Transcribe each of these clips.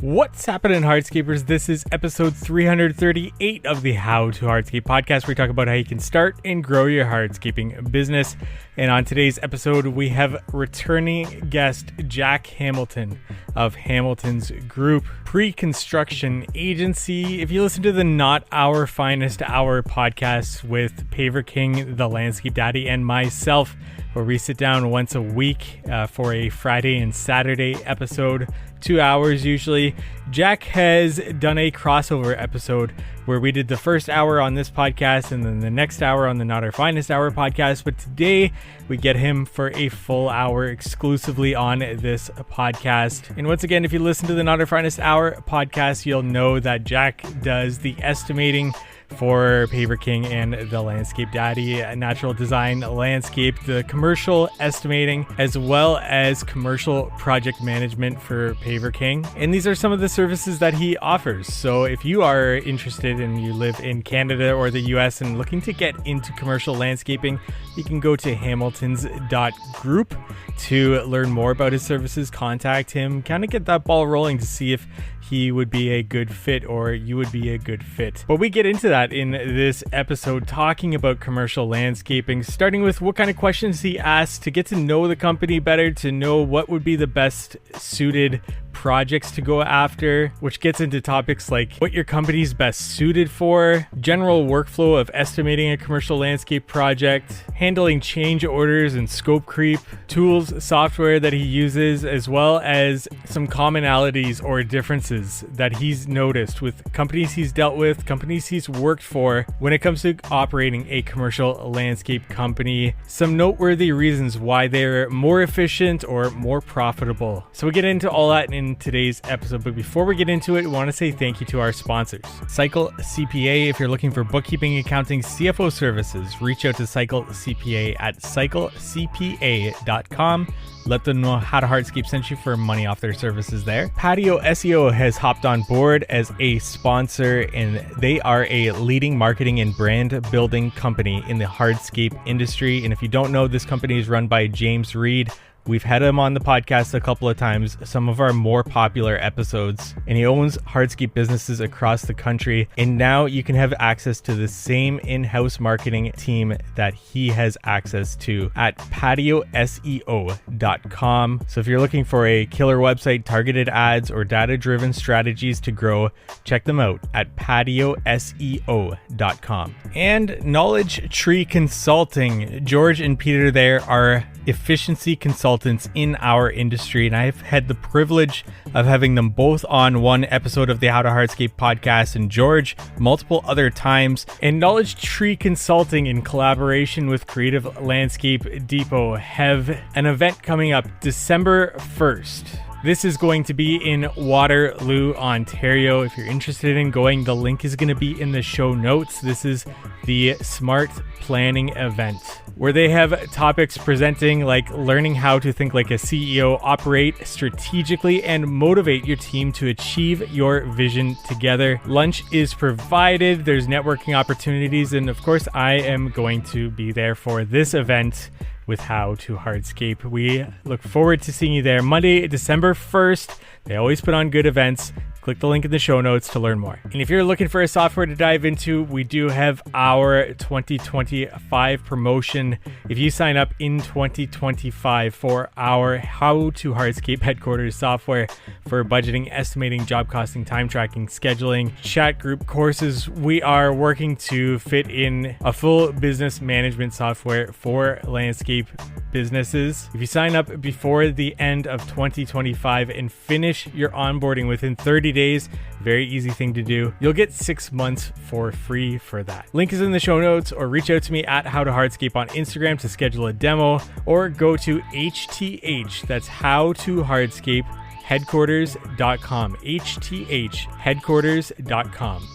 What's happening, Hardscapers? This is episode 338 of the How to Hardscape podcast, where we talk about how you can start and grow your hardscaping business. And on today's episode, we have returning guest Jack Hamilton of Hamilton's Group Pre-Construction Agency. If you listen to the Not Our Finest Hour podcast with Paver King, the Landscape Daddy, and myself, where we sit down once a week for a Friday and Saturday episode, 2 hours usually. Jack has done a crossover episode where we did the first hour on this podcast and then the next hour on the Not Our Finest Hour podcast. But today we get him for a full hour exclusively on this podcast. And once again, if you listen to the Not Our Finest Hour podcast, you'll know that Jack does the estimating for Paver King and the Landscape Daddy, Natural Design Landscape, the commercial estimating, as well as commercial project management for Paver King. And these are some of the services that he offers. So if you are interested and you live in Canada or the US and looking to get into commercial landscaping, you can go to hamiltons.group to learn more about his services, contact him, kind of get that ball rolling to see if he would be a good fit or you would be a good fit. But we get into that in this episode, talking about commercial landscaping, starting with what kind of questions he asks to get to know the company better, to know what would be the best suited projects to go after, which gets into topics like what your company's best suited for, general workflow of estimating a commercial landscape project, handling change orders and scope creep, tools, software that he uses, as well as some commonalities or differences that he's noticed with companies he's dealt with, companies he's worked for when it comes to operating a commercial landscape company, some noteworthy reasons why they're more efficient or more profitable. So we get into all that in today's episode, but before we get into it, I want to say thank you to our sponsors. Cycle CPA. If you're looking for bookkeeping, accounting, CFO services, reach out to Cycle CPA at cyclecpa.com. Let them know How to Hardscape sent you for money off their services there. Patio SEO has hopped on board as a sponsor, and they are a leading marketing and brand building company in the hardscape industry. And if you don't know, this company is run by James Reed. We've had him on the podcast a couple of times, some of our more popular episodes, and he owns hardscape businesses across the country. And now you can have access to the same in-house marketing team that he has access to at patioseo.com. So if you're looking for a killer website, targeted ads, or data-driven strategies to grow, check them out at patioseo.com. And Knowledge Tree Consulting. George and Peter there are efficiency consultants in our industry, and I've had the privilege of having them both on one episode of the How to Hardscape podcast, and George multiple other times. And Knowledge Tree Consulting, in collaboration with Creative Landscape Depot, have an event coming up December 1st. This is going to be in Waterloo, Ontario. If you're interested in going, the link is going to be in the show notes. This is the Smart Planning event, where they have topics presenting like learning how to think like a CEO, operate strategically, and motivate your team to achieve your vision together. Lunch is provided. There's networking opportunities. And of course, I am going to be there for this event with How to Hardscape. We look forward to seeing you there Monday, December 1st. They always put on good events. Click the link in the show notes to learn more. And if you're looking for a software to dive into, we do have our 2025 promotion. If you sign up in 2025 for our How to Hardscape headquarters software for budgeting, estimating, job costing, time tracking, scheduling, chat group courses, we are working to fit in a full business management software for landscape businesses. If you sign up before the end of 2025 and finish your onboarding within 30 days, very easy thing to do, you'll get 6 months for free for that. Link is in the show notes, or reach out to me at How to Hardscape on Instagram to schedule a demo, or go to HTH, that's How to Hardscape headquarters.com, HTH headquarters.com.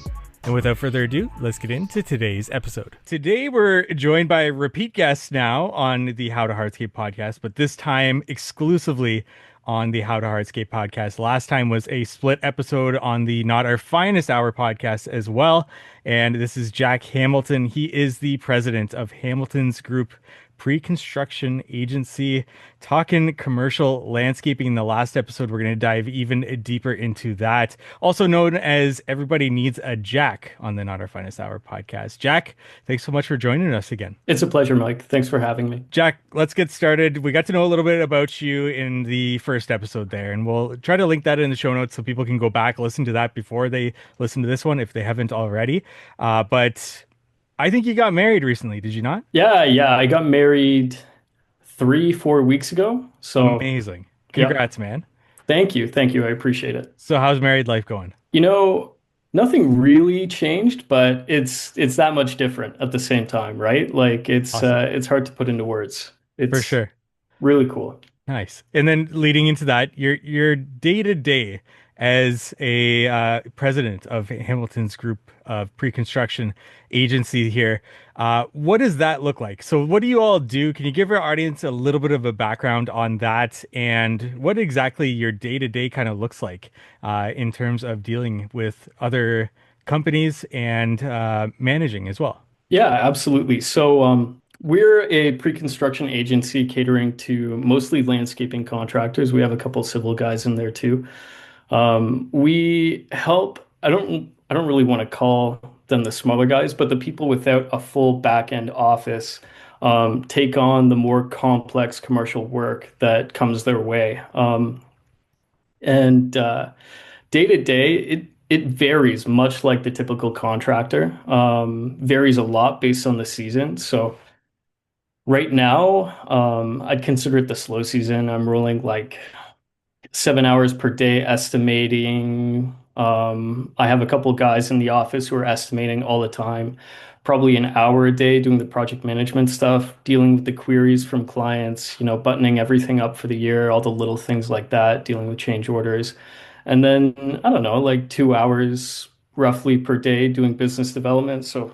And without further ado, let's get into today's episode. Today, we're joined by repeat guests now on the How to Hardscape podcast, but this time exclusively on the How to Hardscape podcast. Last time was a split episode on the Not Our Finest Hour podcast as well. And this is Jack Hamilton. He is the president of Hamilton's Group pre-construction agency, talking commercial landscaping. In the last episode, we're going to dive even deeper into that. Also known as Everybody Needs a Jack on the Not Our Finest Hour podcast. Jack, thanks so much for joining us again. It's a pleasure, Mike. Thanks for having me. Jack, let's get started. We got to know a little bit about you in the first episode there, and we'll try to link that in the show notes so people can go back, listen to that before they listen to this one if they haven't already. But I think you got married recently, did you not? Yeah. I got married 3, 4 weeks ago. So, Amazing. yeah. Congrats, man. Thank you. Thank you. I appreciate it. So how's married life going? You know, Nothing really changed, but it's that much different at the same time, right? Like Awesome. it's hard to put into words. For It's sure. really cool. Nice. And then leading into that, your day to day as a president of Hamilton's group of pre-construction agency here, what does that look like? So, what do you all do? Can you give our audience a little bit of a background on that and what exactly your day to day kind of looks like in terms of dealing with other companies and managing as well? Yeah, absolutely. We're a pre-construction agency catering to mostly landscaping contractors. We have a couple civil guys in there too. We help, I don't really want to call them the smaller guys, but the people without a full back end office take on the more complex commercial work that comes their way. And Day to day, it varies, much like the typical contractor. Varies a lot based on the season. So right now, I'd consider it the slow season. I'm rolling like 7 hours per day estimating. I have a couple guys in the office who are estimating all the time, probably an hour a day doing the project management stuff, dealing with the queries from clients, buttoning everything up for the year, all the little things like that, dealing with change orders. And then, I don't know, like 2 hours roughly per day doing business development. So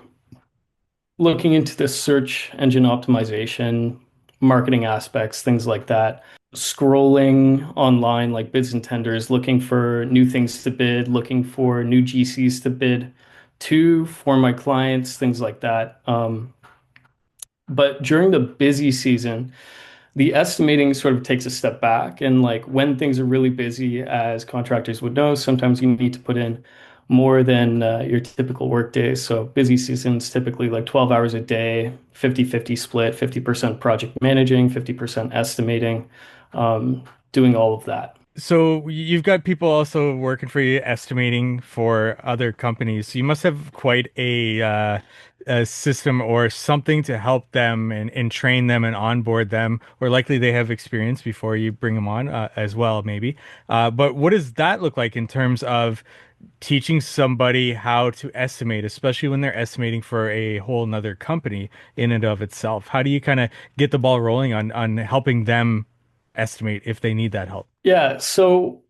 looking into the search engine optimization, marketing aspects, things like that. Scrolling online like bids and tenders, looking for new things to bid, looking for new GCs to bid to for my clients, things like that. But during the busy season, the estimating sort of takes a step back. And like when things are really busy, as contractors would know, sometimes you need to put in more than your typical work days. So busy seasons, typically like 12 hours a day, 50-50 split, 50% project managing, 50% estimating, doing all of that. So you've got people also working for you estimating for other companies. So you must have quite a system or something to help them and train them and onboard them, or likely they have experience before you bring them on as well, maybe. But what does that look like in terms of teaching somebody how to estimate, especially when they're estimating for a whole nother company in and of itself? How do you kind of get the ball rolling on helping them estimate if they need that help? Yeah, so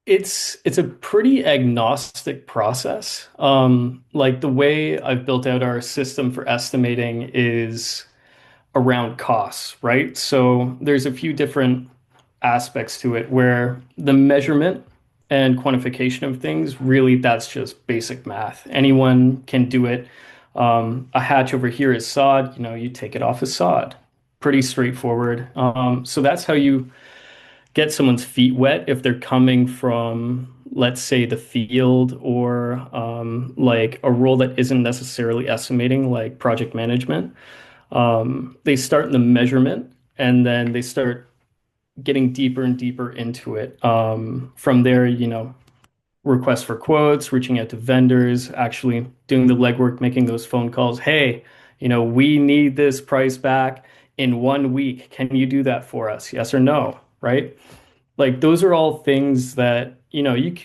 it's a pretty agnostic process. Like the way I've built out our system for estimating is around costs, right? So there's a few different aspects to it where the measurement and quantification of things, really, that's just basic math. Anyone can do it. A hatch over here is sod, you take it off as sod. Pretty straightforward. So that's how you get someone's feet wet if they're coming from, let's say, the field or like a role that isn't necessarily estimating, like project management. They start in the measurement and then they start getting deeper and deeper into it. From there, requests for quotes, reaching out to vendors, actually doing the legwork, making those phone calls. Hey, we need this price back in 1 week. Can you do that for us? Yes or no? Right? Like those are all things that, you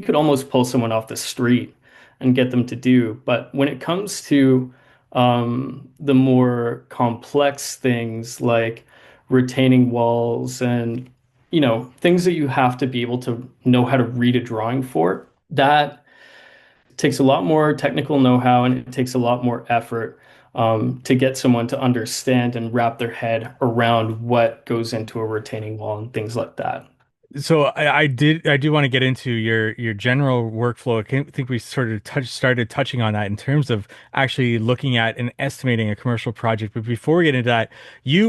could almost pull someone off the street and get them to do. But when it comes to the more complex things like retaining walls and, things that you have to be able to know how to read a drawing for, that takes a lot more technical know-how and it takes a lot more effort to get someone to understand and wrap their head around what goes into a retaining wall and things like that. So I do want to get into your general workflow. Think we sort of started touching on that in terms of actually looking at and estimating a commercial project. But before we get into that, you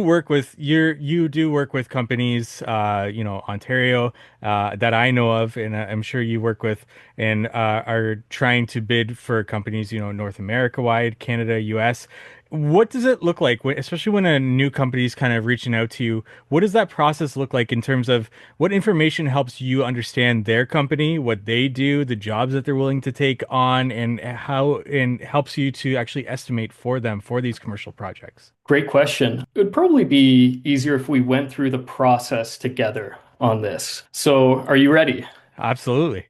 do work with companies, Ontario, that I know of, and I'm sure you work with and are trying to bid for companies, North America wide, Canada, US. What does it look like, especially when a new company is kind of reaching out to you? What does that process look like in terms of what information helps you understand their company, what they do, the jobs that they're willing to take on, and how and helps you to actually estimate for them for these commercial projects? Great question. It would probably be easier if we went through the process together on this. So, are you ready? Absolutely.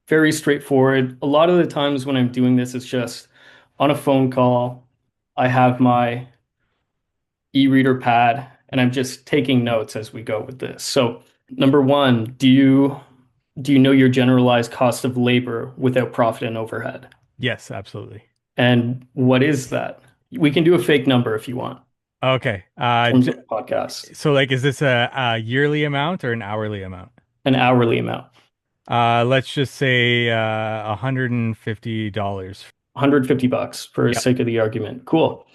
Very straightforward. A lot of the times when I'm doing this, it's just on a phone call. I have my e-reader pad and I'm just taking notes as we go with this. So, number one, do you know your generalized cost of labor without profit and overhead? Yes, absolutely. And what is that? We can do a fake number if you want Okay. in terms of the podcast, So like, is this a yearly amount or an hourly amount? an hourly amount, Let's just say $150. 150 bucks for the Yep. sake of the argument. Cool.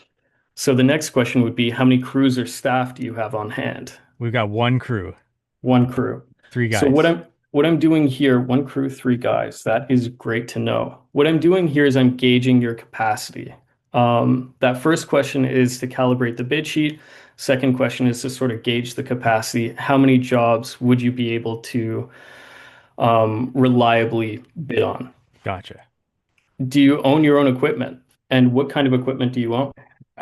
So the next question would be, how many crews or staff do you have on hand? We've got one crew, One crew. three So what guys. I'm doing here, one crew, three guys. That is great to know. What I'm doing here is I'm gauging your capacity. That first question is to calibrate the bid sheet. Second question is to sort of gauge the capacity. How many jobs would you be able to reliably bid on? Gotcha. Do you own your own equipment? And what kind of equipment do you own?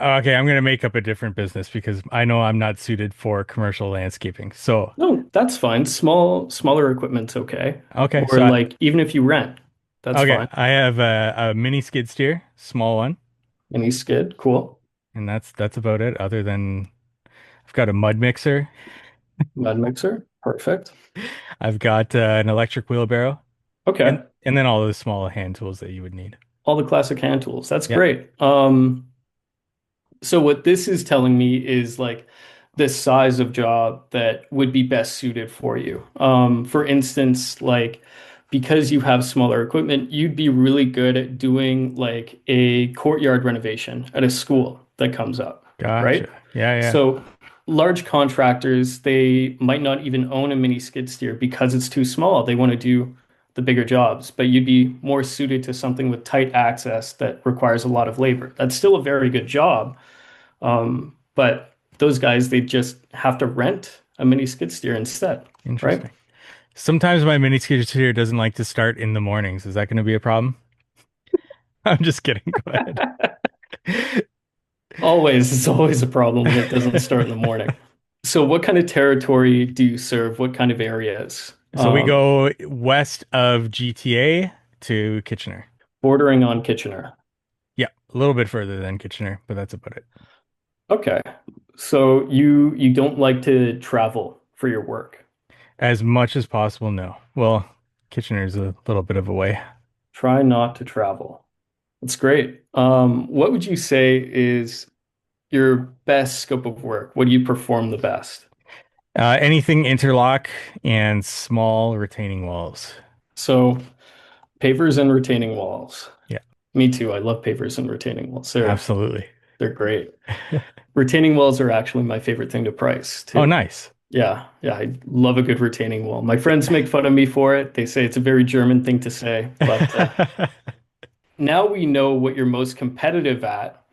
Okay, I'm gonna make up a different business because I know I'm not suited for commercial landscaping. So, No, that's fine. Smaller equipment's okay. okay, Or like even if you rent, that's okay, fine. I have a mini skid steer, small one, Any skid, cool. and that's about it. Other than I've got a mud mixer, Mud mixer, perfect. I've got an electric wheelbarrow, Okay. and then all the small hand tools that you would need. All the classic hand tools. That's Yep, great. So what this is telling me is like the size of job that would be best suited for you. For instance, like because you have smaller equipment, you'd be really good at doing like a courtyard renovation at a school that comes up, gotcha. right? Yeah, yeah, So large contractors, they might not even own a mini skid steer because it's too small. They want to do the bigger jobs, but you'd be more suited to something with tight access that requires a lot of labor. That's still a very good job, but those guys, they just have to rent a mini skid steer instead, right? interesting. Sometimes my mini skid steer doesn't like to start in the mornings. Is that going to be a problem? I'm just kidding. Go ahead. Always, it's always a problem when it doesn't start in the morning. So what kind of territory do you serve? What kind of areas? So we go west of GTA to Kitchener. Bordering on Kitchener. Yeah, a little bit further than Kitchener, but that's about it. Okay. So you don't like to travel for your work. As much as possible, no. Well, Kitchener's a little bit of a way. Try not to travel. That's great. What would you say is your best scope of work? What do you perform the best? Anything interlock and small retaining walls. So pavers and retaining walls. Yeah, Me too. I love pavers and retaining walls. absolutely. They're great. Retaining walls are actually my favorite thing to price Oh, too. nice. Yeah, yeah, I love a good retaining wall. My friends make fun of me for it. They say it's a very German thing to say, but now we know what you're most competitive at.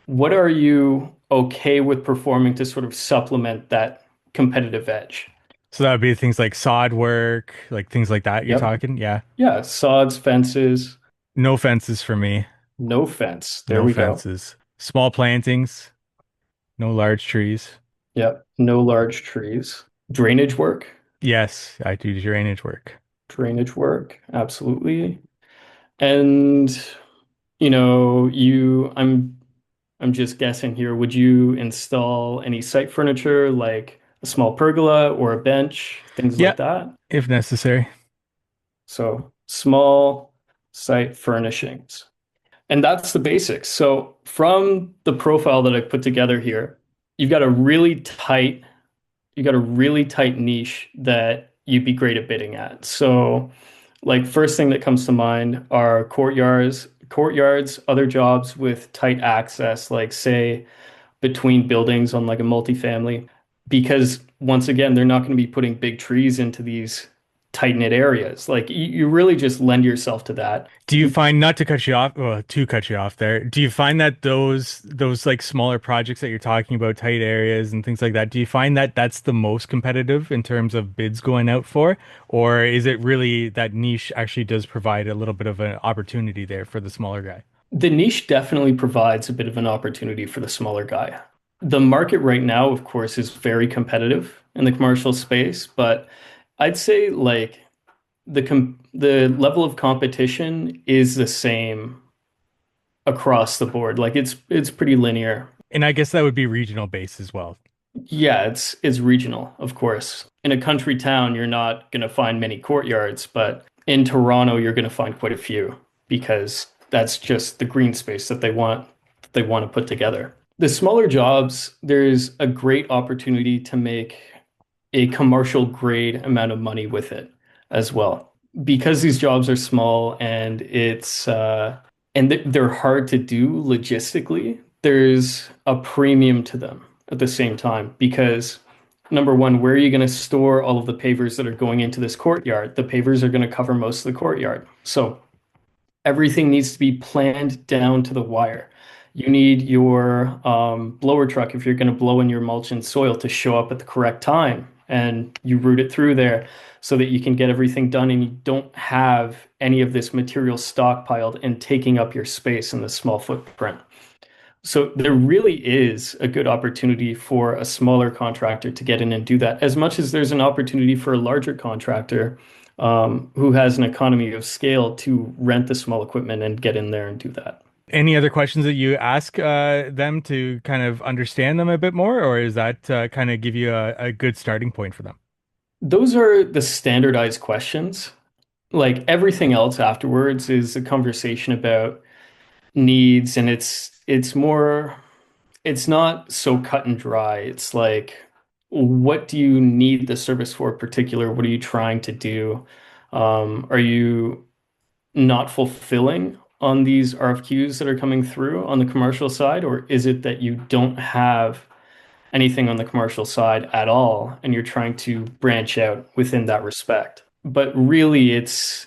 What are you okay with performing to sort of supplement that competitive edge? So that would be things like sod work, like things like that you're Yep. talking? Yeah. Yeah, sods, fences, No fences for me. no fence. There No we go. fences. Small plantings, no large trees. Yep, no large trees. Drainage work, Yes, I do drainage work. drainage work, absolutely. And I'm just guessing here. Would you install any site furniture like a small pergola or a bench, things Yeah, like that? if necessary. So small site furnishings. And that's the basics. So from the profile that I put together here, you've got a really tight, you've got a really tight niche that you'd be great at bidding at. So, like first thing that comes to mind are courtyards, other jobs with tight access, like say between buildings on like a multifamily, because once again, they're not going to be putting big trees into these tight-knit areas. Like you really just lend yourself to that. Do you find, not to cut you off, well, to cut you off there, do you find that those like smaller projects that you're talking about, tight areas and things like that, do you find that that's the most competitive in terms of bids going out for, or is it really that niche actually does provide a little bit of an opportunity there for the smaller guy? The niche definitely provides a bit of an opportunity for the smaller guy. The market right now, of course, is very competitive in the commercial space, but I'd say like the level of competition is the same across the board. Like it's pretty linear. And I guess that would be regional based as well. Yeah, it's regional, of course. In a country town, you're not going to find many courtyards, but in Toronto, you're going to find quite a few because that's just the green space that they want to put together. The smaller jobs, there's a great opportunity to make a commercial grade amount of money with it as well. Because these jobs are small and they're hard to do logistically, there's a premium to them at the same time because number one, where are you going to store all of the pavers that are going into this courtyard? The pavers are going to cover most of the courtyard. So everything needs to be planned down to the wire. You need your blower truck if you're going to blow in your mulch and soil to show up at the correct time, and you route it through there so that you can get everything done and you don't have any of this material stockpiled and taking up your space in this small footprint. So there really is a good opportunity for a smaller contractor to get in and do that, as much as there's an opportunity for a larger contractor who has an economy of scale to rent the small equipment and get in there and do that. Any other questions that you ask them to kind of understand them a bit more, or is that kind of give you a good starting point for them? Those are the standardized questions. Like everything else afterwards is a conversation about needs, and it's not so cut and dry. It's like, what do you need the service for particular? What are you trying to do? Are you not fulfilling on these RFQs that are coming through on the commercial side, or is it that you don't have anything on the commercial side at all and you're trying to branch out within that respect? But really, it's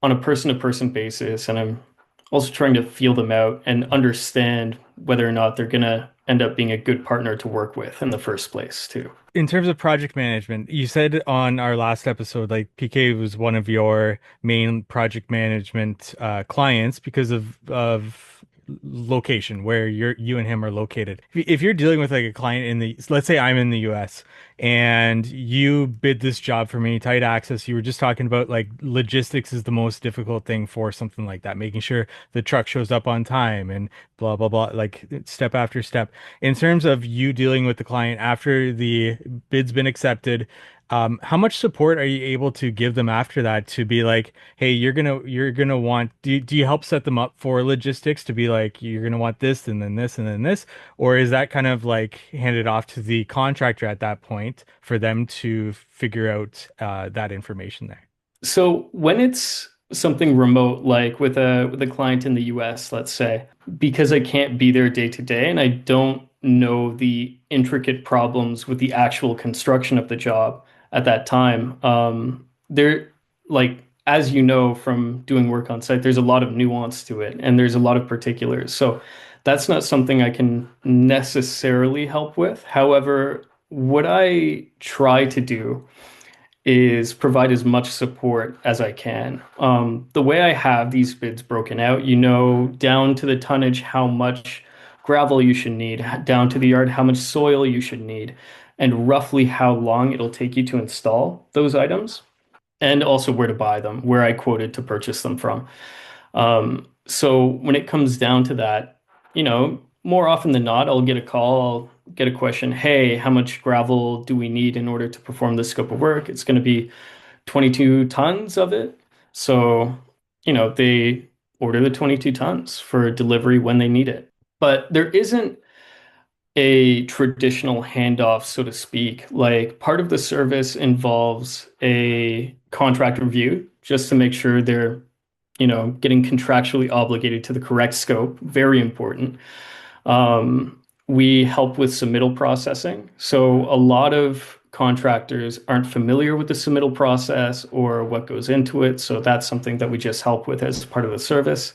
on a person to person basis, and I'm also trying to feel them out and understand whether or not they're going to end up being a good partner to work with in the first place, too. In terms of project management, you said on our last episode, like PK was one of your main project management clients because of location where you and him are located. If you're dealing with like a client in the, let's say I'm in the US and you bid this job for me, tight access, you were just talking about like logistics is the most difficult thing for something like that, making sure the truck shows up on time and blah blah blah, like step after step. In terms of you dealing with the client after the bid's been accepted, how much support are you able to give them after that to be like, hey, you're gonna want, do you help set them up for logistics to be like, you're gonna want this and then this and then this, or is that kind of like handed off to the contractor at that point for them to figure out that information there? So when it's something remote, like with a client in the US, let's say, because I can't be there day to day and I don't know the intricate problems with the actual construction of the job at that time, there, like as you know from doing work on site, there's a lot of nuance to it and there's a lot of particulars. So that's not something I can necessarily help with. However, what I try to do is provide as much support as I can. The way I have these bids broken out, you know, down to the tonnage, how much gravel you should need, down to the yard, how much soil you should need, and roughly how long it'll take you to install those items, and also where to buy them, where I quoted to purchase them from. So when it comes down to that, you know, more often than not, I'll get a call, I'll get a question, hey, how much gravel do we need in order to perform this scope of work? It's going to be 22 tons of it. So, you know, they order the 22 tons for delivery when they need it. But there isn't a traditional handoff, so to speak. Like part of the service involves a contract review just to make sure they're, getting contractually obligated to the correct scope. Very important. We help with submittal processing. So a lot of contractors aren't familiar with the submittal process or what goes into it. So that's something that we just help with as part of the service.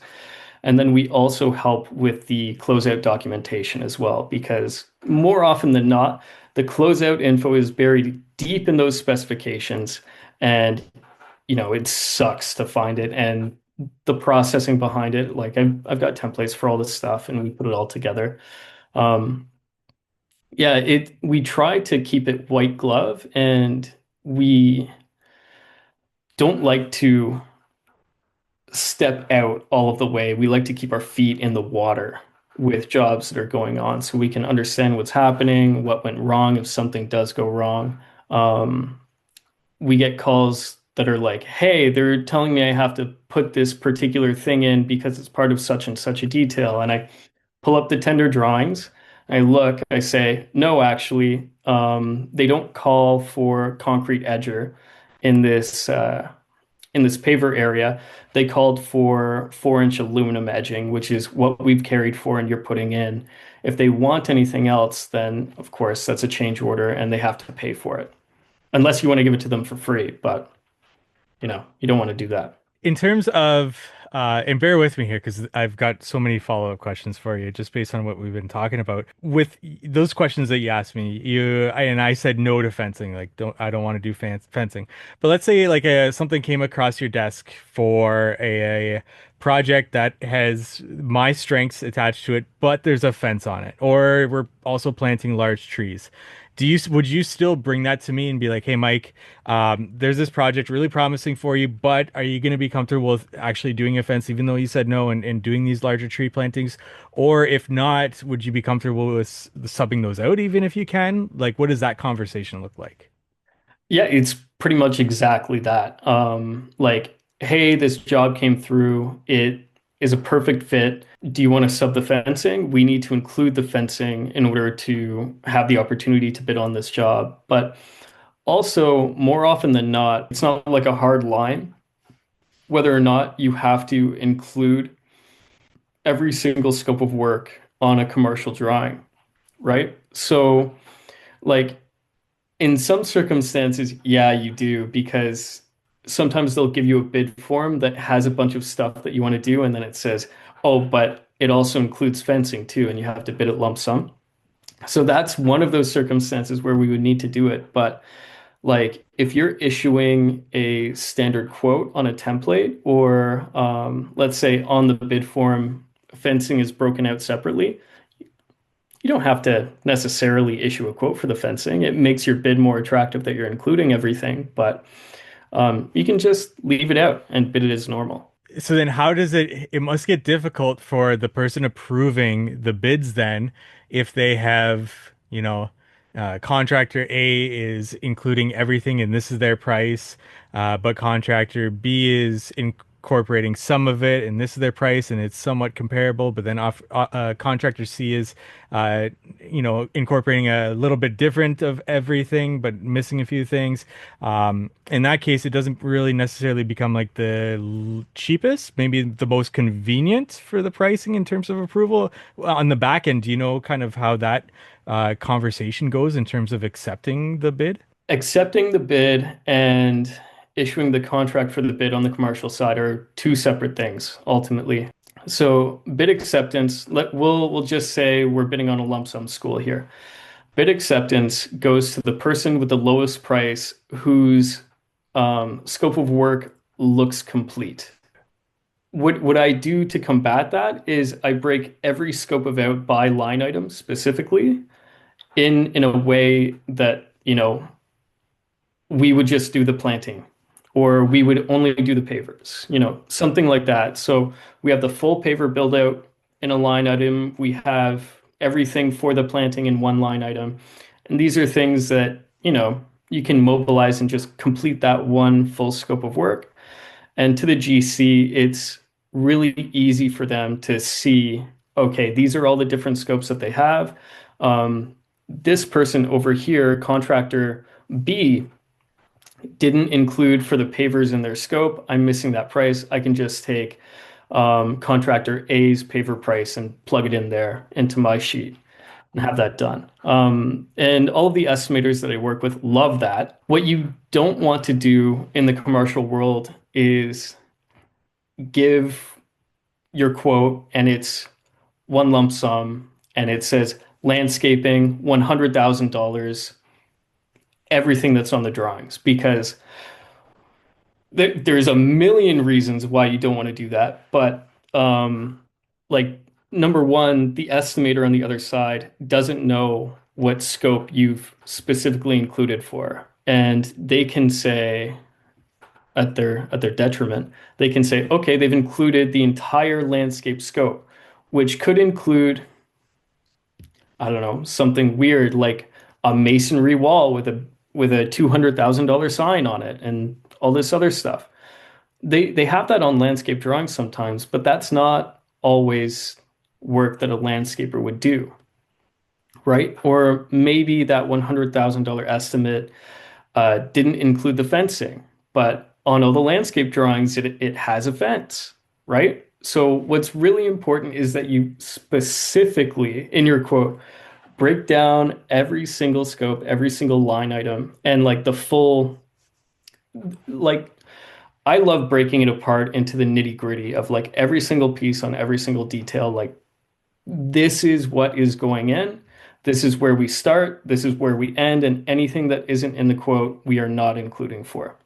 And then we also help with the closeout documentation as well, because more often than not, the closeout info is buried deep in those specifications. And, it sucks to find it. And the processing behind it, like I've got templates for all this stuff and we put it all together. Um, yeah, we try to keep it white glove and we don't like to step out all of the way. We like to keep our feet in the water with jobs that are going on so we can understand what's happening, what went wrong if something does go wrong. Um, we get calls that are like, hey, they're telling me I have to put this particular thing in because it's part of such and such a detail. And I pull up the tender drawings. I look, I say, no, actually, they don't call for concrete edger in this paver area. They called for 4-inch aluminum edging, which is what we've carried for and you're putting in. If they want anything else, then of course that's a change order and they have to pay for it. Unless you want to give it to them for free, but you don't want to do that. In terms of, and bear with me here because I've got so many follow-up questions for you just based on what we've been talking about. With those questions that you asked me, and I said no to fencing, like I don't want to do fencing. But let's say like something came across your desk for a project that has my strengths attached to it, but there's a fence on it, or we're also planting large trees. Would you still bring that to me and be like, hey, Mike, there's this project really promising for you, but are you going to be comfortable with actually doing a fence, even though you said no, and doing these larger tree plantings? Or if not, would you be comfortable with subbing those out, even if you can? Like, what does that conversation look like? Yeah, it's pretty much exactly that. Like, hey, this job came through. It is a perfect fit. Do you want to sub the fencing? We need to include the fencing in order to have the opportunity to bid on this job. But also, more often than not, it's not like a hard line whether or not you have to include every single scope of work on a commercial drawing, right? So, like, in some circumstances, yeah, you do, because sometimes they'll give you a bid form that has a bunch of stuff that you want to do, and then it says, oh, but it also includes fencing too, and you have to bid it lump sum. So that's one of those circumstances where we would need to do it. But like if you're issuing a standard quote on a template, or let's say on the bid form, fencing is broken out separately, you don't have to necessarily issue a quote for the fencing. It makes your bid more attractive that you're including everything, but you can just leave it out and bid it as normal. So then how does it must get difficult for the person approving the bids then if they have, contractor A is including everything and this is their price, but contractor B is incorporating some of it and this is their price and it's somewhat comparable, but then contractor C is, uh, incorporating a little bit different of everything, but missing a few things. In that case, it doesn't really necessarily become like the cheapest, maybe the most convenient for the pricing in terms of approval. Well, on the back end, do you know kind of how that conversation goes in terms of accepting the bid? Accepting the bid and issuing the contract for the bid on the commercial side are two separate things ultimately. So bid acceptance, we'll just say we're bidding on a lump sum school here. Bid acceptance goes to the person with the lowest price whose scope of work looks complete. What I do to combat that is I break every scope of out by line item specifically in a way that, we would just do the planting or we would only do the pavers, something like that. So we have the full paver build out in a line item. We have everything for the planting in one line item. And these are things that, you can mobilize and just complete that one full scope of work. And to the GC, it's really easy for them to see, okay, these are all the different scopes that they have. This person over here, contractor B, didn't include for the pavers in their scope. I'm missing that price. I can just take contractor A's paver price and plug it in there into my sheet and have that done. And all of the estimators that I work with love that. What you don't want to do in the commercial world is give your quote and it's one lump sum and it says landscaping, $100,000, everything that's on the drawings, because there's a million reasons why you don't want to do that. But like number one, the estimator on the other side doesn't know what scope you've specifically included for. And they can say at their detriment, they can say, okay, they've included the entire landscape scope, which could include, I don't know, something weird like a masonry wall with a $200,000 sign on it and all this other stuff. They have that on landscape drawings sometimes, but that's not always work that a landscaper would do, right? Or maybe that $100,000 estimate didn't include the fencing, but on all the landscape drawings, it has a fence, right? So what's really important is that you specifically, in your quote, break down every single scope, every single line item, and like the full, like I love breaking it apart into the nitty gritty of like every single piece on every single detail. Like, this is what is going in. This is where we start. This is where we end. And anything that isn't in the quote, we are not including for.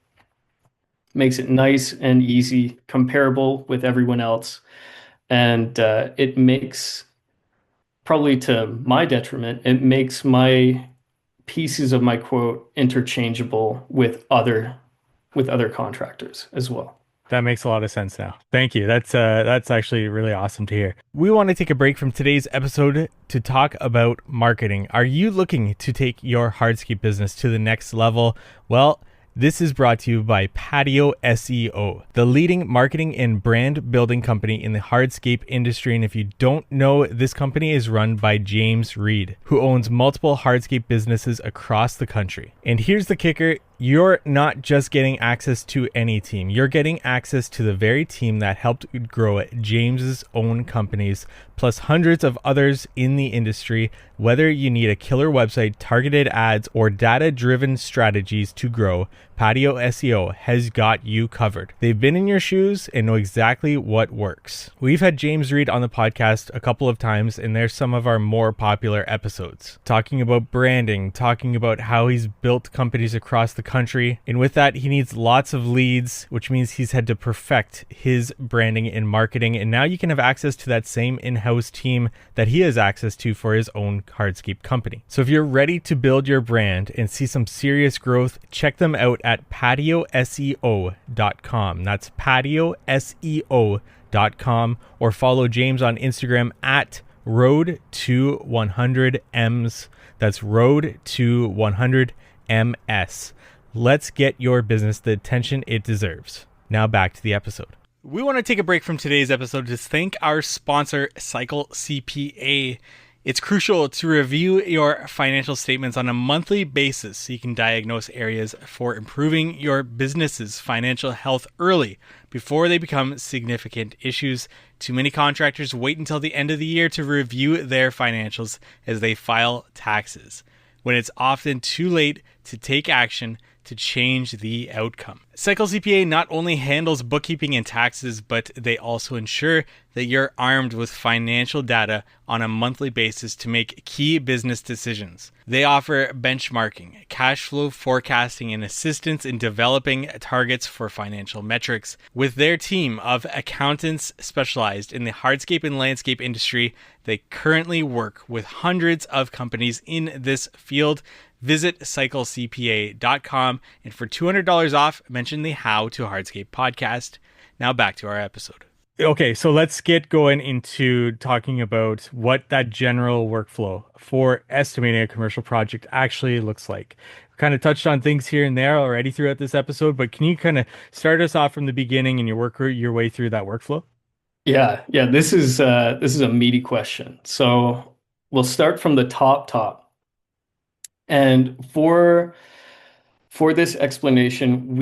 Makes it nice and easy, comparable with everyone else. And it makes, probably to my detriment, it makes my pieces of my quote interchangeable with other contractors as well. That makes a lot of sense now. Thank you. That's actually really awesome to hear. We want to take a break from today's episode to talk about marketing. Are you looking to take your hardscape business to the next level? Well, this is brought to you by Patio SEO, the leading marketing and brand building company in the hardscape industry. And if you don't know, this company is run by James Reed, who owns multiple hardscape businesses across the country. And here's the kicker. You're not just getting access to any team. You're getting access to the very team that helped grow James's own companies, plus hundreds of others in the industry. Whether you need a killer website, targeted ads, or data-driven strategies to grow, Patio SEO has got you covered. They've been in your shoes and know exactly what works. We've had James Reed on the podcast a couple of times, and they're some of our more popular episodes, talking about branding, talking about how he's built companies across the country. And with that, he needs lots of leads, which means he's had to perfect his branding and marketing. And now you can have access to that same in-house team that he has access to for his own hardscape company. So if you're ready to build your brand and see some serious growth, check them out at patioseo.com. That's patioseo.com, or follow James on Instagram at road to 100ms. That's road to 100ms. Let's get your business the attention it deserves. Now back to the episode. We want to take a break from today's episode to thank our sponsor, Cycle CPA. It's crucial to review your financial statements on a monthly basis so you can diagnose areas for improving your business's financial health early before they become significant issues. Too many contractors wait until the end of the year to review their financials as they file taxes, when it's often too late to take action to change the outcome. Cycle CPA not only handles bookkeeping and taxes, but they also ensure that you're armed with financial data on a monthly basis to make key business decisions. They offer benchmarking, cash flow forecasting, and assistance in developing targets for financial metrics. With their team of accountants specialized in the hardscape and landscape industry, they currently work with hundreds of companies in this field. Visit cyclecpa.com, and for $200 off, mention the How to Hardscape podcast. Now back to our episode. Okay, so let's get going into talking about what that general workflow for estimating a commercial project actually looks like. We kind of touched on things here and there already throughout this episode, but can you kind of start us off from the beginning and you work your way through that workflow? Yeah, this is a meaty question. So we'll start from the top. And for this explanation,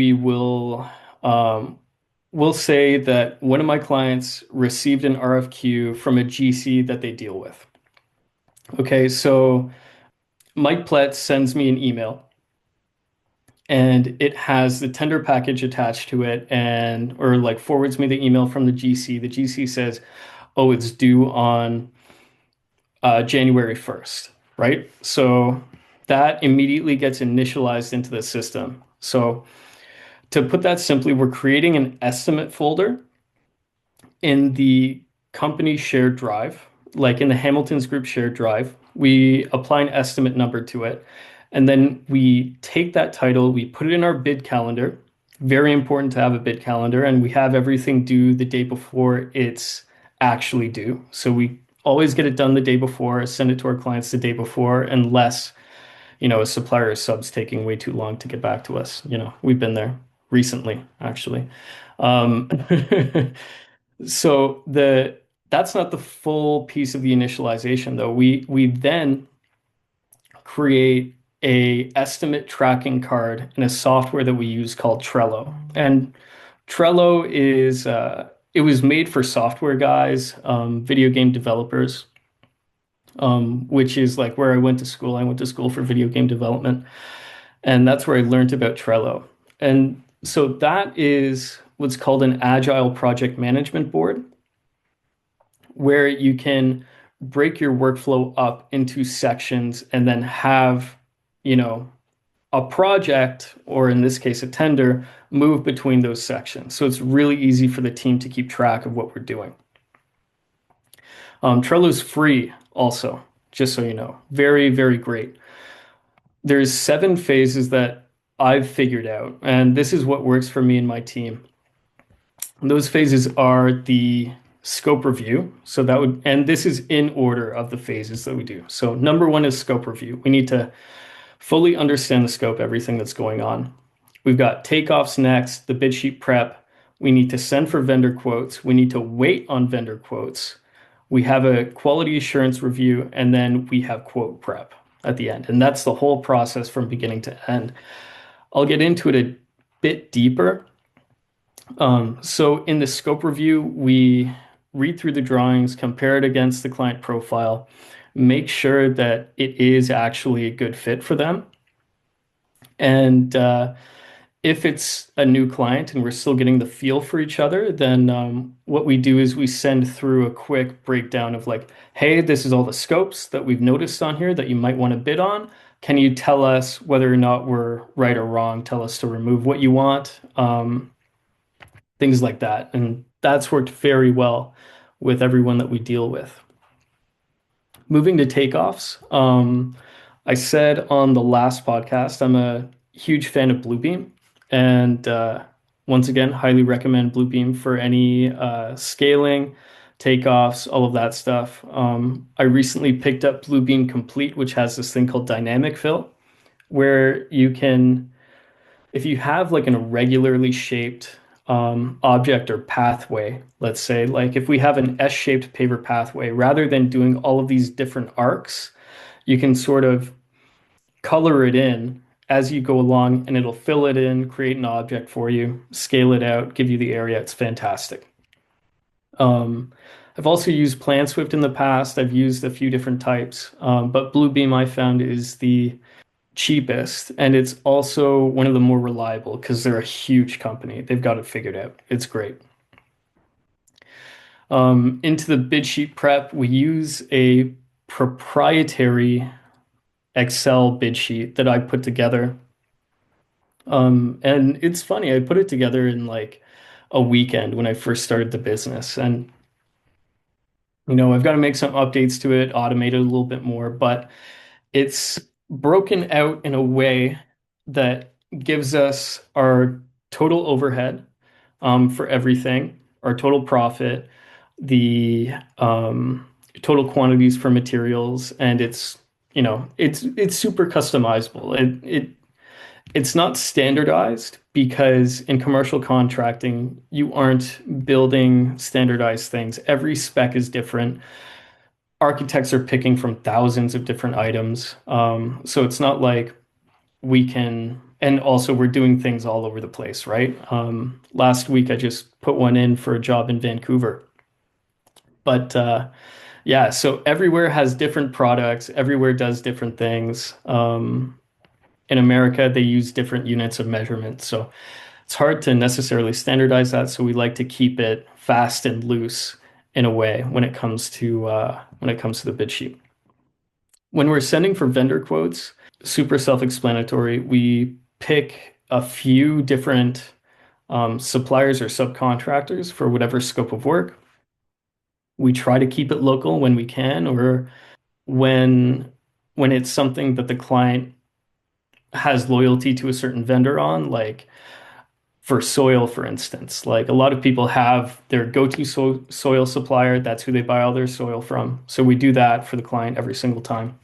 um, we'll say that one of my clients received an RFQ from a GC that they deal with. Okay, so Mike Plett sends me an email and it has the tender package attached to it and or like forwards me the email from the GC. The GC says, "Oh, it's due on January 1st," right? So that immediately gets initialized into the system. So to put that simply, we're creating an estimate folder in the company shared drive, like in the Hamilton's Group shared drive. We apply an estimate number to it, and then we take that title, we put it in our bid calendar. Very important to have a bid calendar, and we have everything due the day before it's actually due. So we always get it done the day before, send it to our clients the day before, unless, a supplier or sub's taking way too long to get back to us. We've been there recently, actually. Um, So that's not the full piece of the initialization though. We then create a estimate tracking card in a software that we use called Trello. And Trello is it was made for software guys, video game developers, which is like where I went to school. I went to school for video game development, and that's where I learned about Trello. And so that is what's called an agile project management board, where you can break your workflow up into sections and then have, you know, a project, or in this case, a tender, move between those sections. So it's really easy for the team to keep track of what we're doing. Trello's free also, just so you know. Very, very great. There's 7 phases that I've figured out, and this is what works for me and my team. And those phases are the scope review. So that would, and this is in order of the phases that we do. So number one is scope review. We need to fully understand the scope, everything that's going on. We've got takeoffs next, the bid sheet prep. We need to send for vendor quotes. We need to wait on vendor quotes. We have a quality assurance review, and then we have quote prep at the end. And that's the whole process from beginning to end. I'll get into it a bit deeper. So in the scope review, we read through the drawings, compare it against the client profile, make sure that it is actually a good fit for them. And if it's a new client and we're still getting the feel for each other, then what we do is we send through a quick breakdown of like, hey, this is all the scopes that we've noticed on here that you might want to bid on. Can you tell us whether or not we're right or wrong? Tell us to remove what you want, things like that. And that's worked very well with everyone that we deal with. Moving to takeoffs, I said on the last podcast, I'm a huge fan of Bluebeam. And once again, highly recommend Bluebeam for any scaling, takeoffs, all of that stuff. I recently picked up Bluebeam Complete, which has this thing called dynamic fill, where you can, if you have like an irregularly shaped object or pathway, let's say, like if we have an S-shaped paver pathway, rather than doing all of these different arcs, you can sort of color it in as you go along and it'll fill it in, create an object for you, scale it out, give you the area. It's fantastic. I've also used PlanSwift in the past. I've used a few different types, but Bluebeam I found is the cheapest, and it's also one of the more reliable because they're a huge company. They've got it figured out. It's great. Into the bid sheet prep, we use a proprietary Excel bid sheet that I put together. And it's funny, I put it together in like a weekend when I first started the business. And, I've got to make some updates to it, automate it a little bit more, but it's broken out in a way that gives us our total overhead for everything, our total profit, the total quantities for materials, and it's super customizable. It's not standardized because in commercial contracting, you aren't building standardized things. Every spec is different. architects are picking from thousands of different items. So it's not like we can, and also we're doing things all over the place, right? Last week I just put one in for a job in Vancouver. But yeah, so everywhere has different products, everywhere does different things. In America, they use different units of measurement. So it's hard to necessarily standardize that. So we like to keep it fast and loose in a way when it comes to the bid sheet. When we're sending for vendor quotes, super self-explanatory. We pick a few different suppliers or subcontractors for whatever scope of work. We try to keep it local when we can, or when when it's something that the client has loyalty to a certain vendor on, like for soil, for instance. Like a lot of people have their go-to soil supplier. That's who they buy all their soil from. So we do that for the client every single time.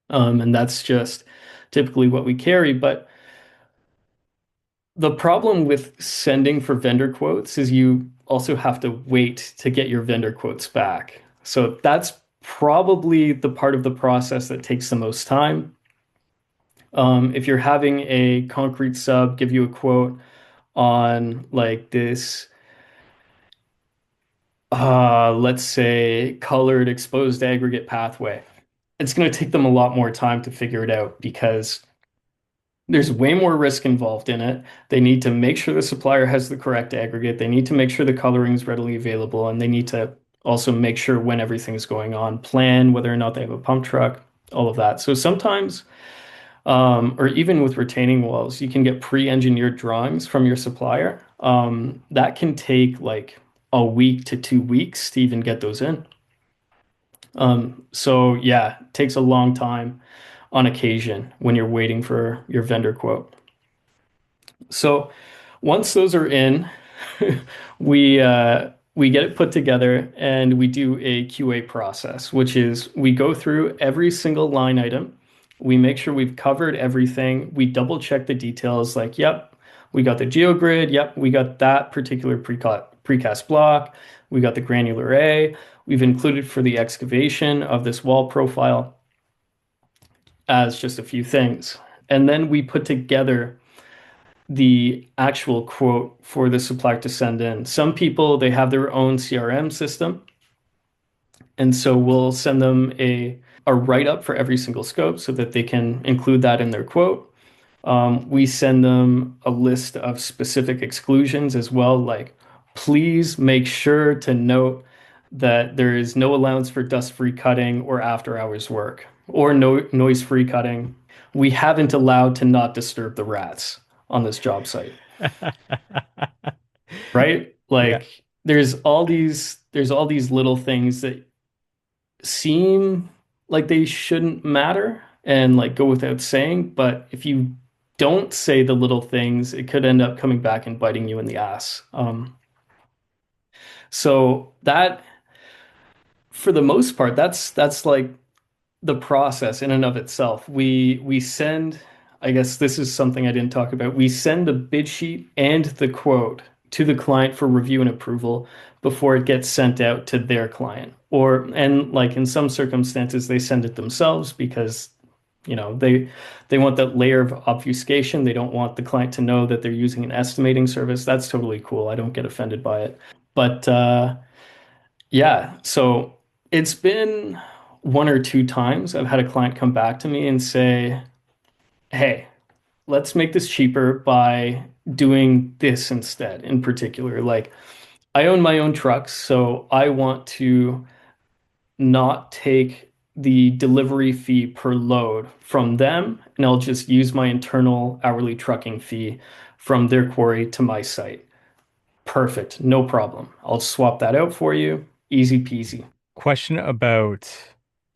And that's just typically what we carry. But the problem with sending for vendor quotes is you also have to wait to get your vendor quotes back. So that's probably the part of the process that takes the most time. If you're having a concrete sub give you a quote on like this, let's say colored exposed aggregate pathway, it's going to take them a lot more time to figure it out because there's way more risk involved in it. They need to make sure the supplier has the correct aggregate. They need to make sure the coloring is readily available, and they need to also make sure when everything's going on, plan whether or not they have a pump truck, all of that. So sometimes, or even with retaining walls, you can get pre-engineered drawings from your supplier. That can take like a week to 2 weeks to even get those in. So yeah, it takes a long time on occasion when you're waiting for your vendor quote. So once those are in, we get it put together and we do a QA process, which is we go through every single line item. We make sure we've covered everything. We double check the details like, yep, we got the geogrid. Yep, we got that particular precast block. We got the granular A. We've included for the excavation of this wall profile as just a few things. And then we put together the actual quote for the supplier to send in. Some people, they have their own CRM system. And so we'll send them a write-up for every single scope so that they can include that in their quote. We send them a list of specific exclusions as well, like please make sure to note that there is no allowance for dust-free cutting or after-hours work or no noise-free cutting. We haven't allowed to not disturb the rats on this job site, right? Yeah. Like there's all these little things that seem like they shouldn't matter and like go without saying, but if you don't say the little things, it could end up coming back and biting you in the ass. So that, for the most part, that's like the process in and of itself. We send, I guess this is something I didn't talk about. We send the bid sheet and the quote to the client for review and approval before it gets sent out to their client. Or and like in some circumstances they send it themselves because they want that layer of obfuscation. They don't want the client to know that they're using an estimating service. That's totally cool. I don't get offended by it. But yeah, so it's been one or two times I've had a client come back to me and say, "Hey, let's make this cheaper by doing this instead." In particular, like I own my own trucks, so I want to not take the delivery fee per load from them, and I'll just use my internal hourly trucking fee from their quarry to my site. Perfect, no problem. I'll swap that out for you. Easy peasy. Question about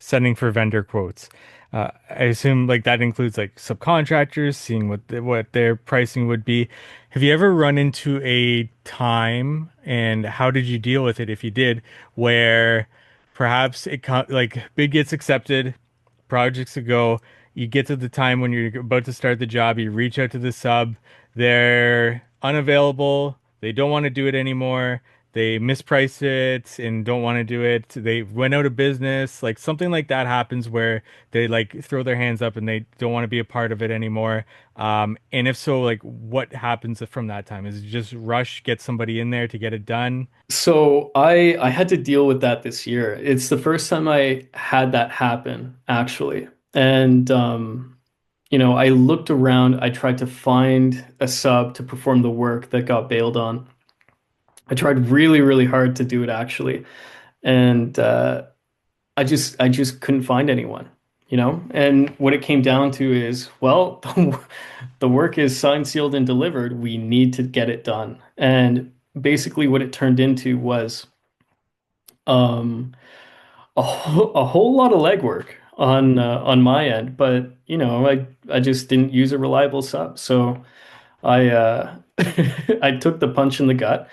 sending for vendor quotes. I assume like that includes like subcontractors, seeing what their pricing would be. Have you ever run into a time, and how did you deal with it if you did, where perhaps like bid gets accepted, projects to go, you get to the time when you're about to start the job, you reach out to the sub, they're unavailable, they don't want to do it anymore, they misprice it and don't want to do it. They went out of business. Like something like that happens where they like throw their hands up and they don't want to be a part of it anymore. And if so, like what happens from that time? Is it just rush, get somebody in there to get it done? So I had to deal with that this year. It's the first time I had that happen, actually. And I looked around, I tried to find a sub to perform the work that got bailed on. I tried really, really hard to do it actually. And I just couldn't find anyone, you know? And what it came down to is, well, the work is signed, sealed, and delivered. We need to get it done. And basically what it turned into was um a whole lot of legwork on my end, but I just didn't use a reliable sub. So I I took the punch in the gut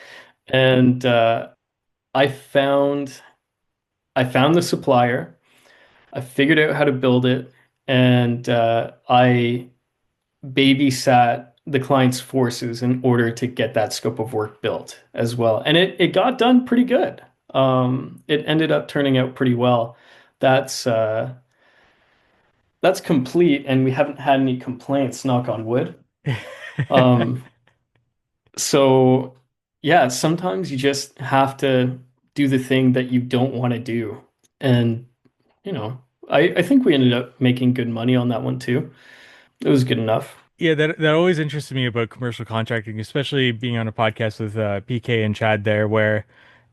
and I found I found the supplier. I figured out how to build it, and I babysat the client's forces in order to get that scope of work built as well. And it got done pretty good. It ended up turning out pretty well. That's uh, that's complete, and we haven't had any complaints, knock on wood. Um, so yeah, sometimes you just have to do the thing that you don't want to do. And, I think we ended up making good money on that one too. It was good enough. Yeah, that always interested me about commercial contracting, especially being on a podcast with PK and Chad there, where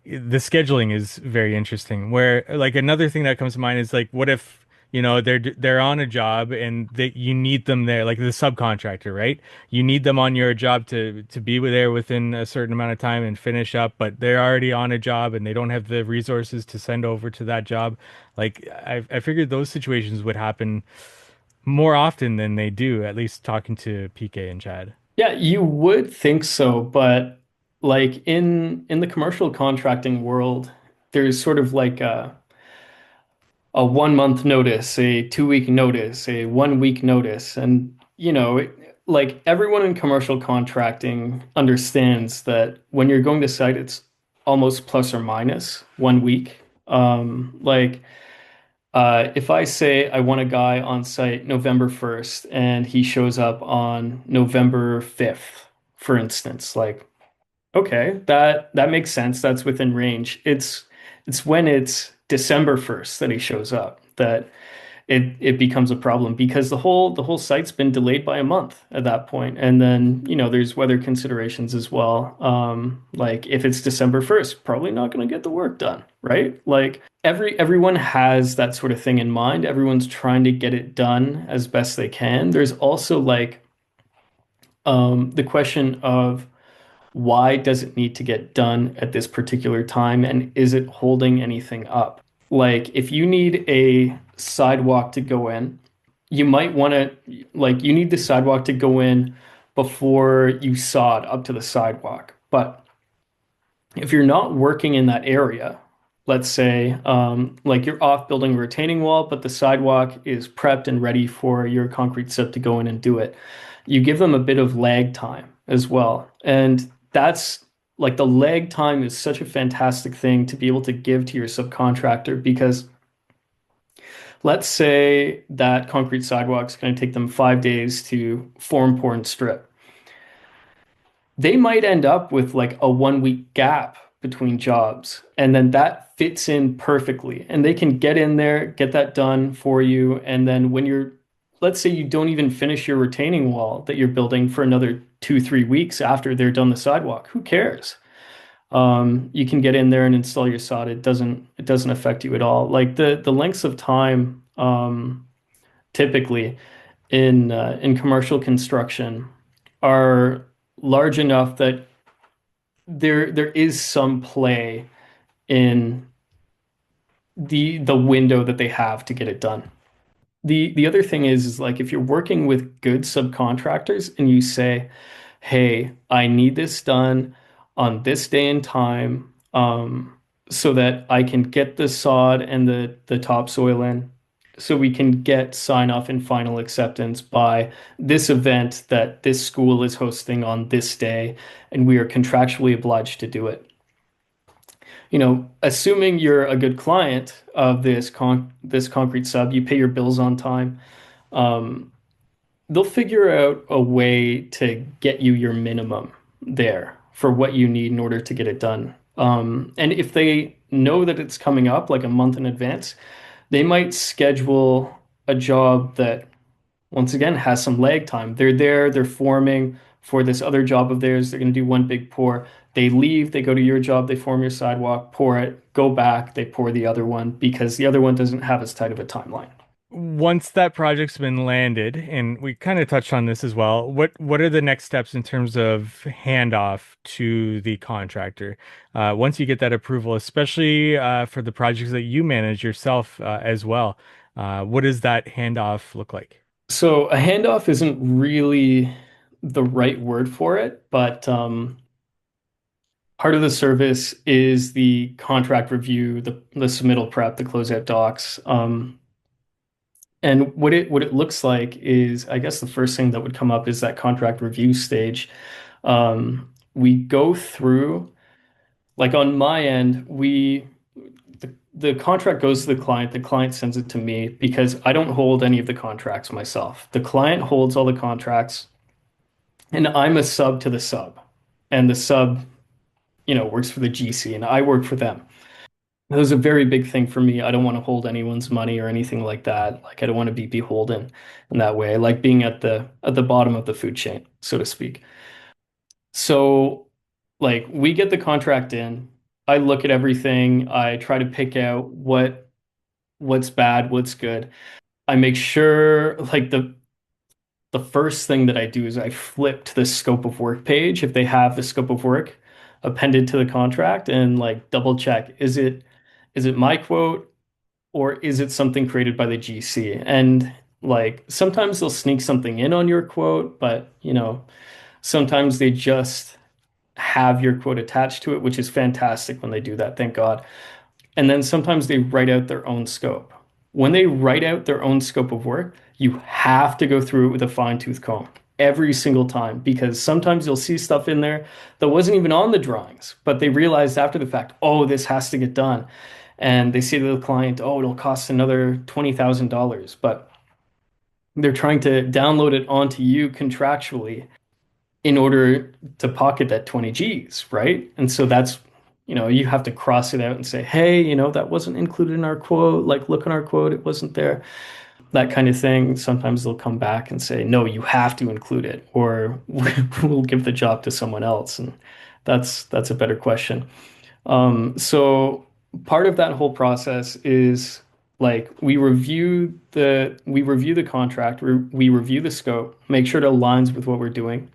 the scheduling is very interesting. Where like another thing that comes to mind is like, what if they're on a job and that you need them there, like the subcontractor, right? You need them on your job to be there within a certain amount of time and finish up, but they're already on a job and they don't have the resources to send over to that job. Like I figured those situations would happen more often than they do, at least talking to PK and Chad. Yeah, you would think so, but like in the commercial contracting world, there's sort of like a 1 month notice, a 2 week notice, a 1 week notice. And, like everyone in commercial contracting understands that when you're going to site, it's almost plus or minus 1 week. If I say I want a guy on site November 1st and he shows up on November 5th, for instance, like, okay, that makes sense. That's within range. It's when it's December 1st that he shows up that it becomes a problem because the whole site's been delayed by a month at that point. And then, there's weather considerations as well. Like if it's December 1st, probably not going to get the work done, right? Like everyone has that sort of thing in mind. Everyone's trying to get it done as best they can. There's also like the question of why does it need to get done at this particular time and is it holding anything up? Like if you need a sidewalk to go in, you might want to like you need the sidewalk to go in before you sod up to the sidewalk. But if you're not working in that area, let's say like you're off building a retaining wall, but the sidewalk is prepped and ready for your concrete sub to go in and do it, you give them a bit of lag time as well. And that's like the lag time is such a fantastic thing to be able to give to your subcontractor because let's say that concrete sidewalk is going to take them 5 days to form, pour, and strip. They might end up with like a 1 week gap between jobs, and then that fits in perfectly. And they can get in there, get that done for you. And then let's say you don't even finish your retaining wall that you're building for another 2, 3 weeks after they're done the sidewalk. Who cares? You can get in there and install your sod. It doesn't affect you at all. Like the lengths of time typically in commercial construction are large enough that there is some play in the window that they have to get it done. The other thing is like if you're working with good subcontractors and you say, "Hey, I need this done on this day and time, so that I can get the sod and the topsoil in, so we can get sign off and final acceptance by this event that this school is hosting on this day, and we are contractually obliged to do it." assuming you're a good client of this concrete sub, you pay your bills on time. Um, they'll figure out a way to get you your minimum there for what you need in order to get it done. And if they know that it's coming up like a month in advance, they might schedule a job that, once again, has some lag time. They're there, they're forming for this other job of theirs. They're going to do one big pour. They leave, they go to your job, they form your sidewalk, pour it, go back, they pour the other one because the other one doesn't have as tight of a timeline. Once that project's been landed, and we kind of touched on this as well, what are the next steps in terms of handoff to the contractor? Once you get that approval, especially for the projects that you manage yourself as well, what does that handoff look like? So a handoff isn't really the right word for it, but part of the service is the contract review, the submittal prep, the closeout docs. And what it looks like is, I guess the first thing that would come up is that contract review stage. We go through, like on my end, the contract goes to the client sends it to me because I don't hold any of the contracts myself. The client holds all the contracts, and I'm a sub to the sub. And the sub, works for the GC and I work for them. That was a very big thing for me. I don't want to hold anyone's money or anything like that. Like I don't want to be beholden in that way. I like being at the bottom of the food chain, so to speak. So like we get the contract in, I look at everything, I try to pick out what's bad, what's good. I make sure like the first thing that I do is I flip to the scope of work page if they have the scope of work appended to the contract and like double check is it my quote or is it something created by the GC? And like sometimes they'll sneak something in on your quote, but sometimes they just have your quote attached to it, which is fantastic when they do that, thank God. And then sometimes they write out their own scope. When they write out their own scope of work, you have to go through it with a fine-tooth comb every single time because sometimes you'll see stuff in there that wasn't even on the drawings, but they realized after the fact, oh, this has to get done. And they say to the client, oh, it'll cost another $20,000. But they're trying to download it onto you contractually in order to pocket that 20 G's, right? And so that's, you have to cross it out and say, hey, that wasn't included in our quote. Like, look in our quote, it wasn't there. That kind of thing. Sometimes they'll come back and say, no, you have to include it, or we'll give the job to someone else. And that's a better question. So part of that whole process is like we review the contract, we review the scope, make sure it aligns with what we're doing.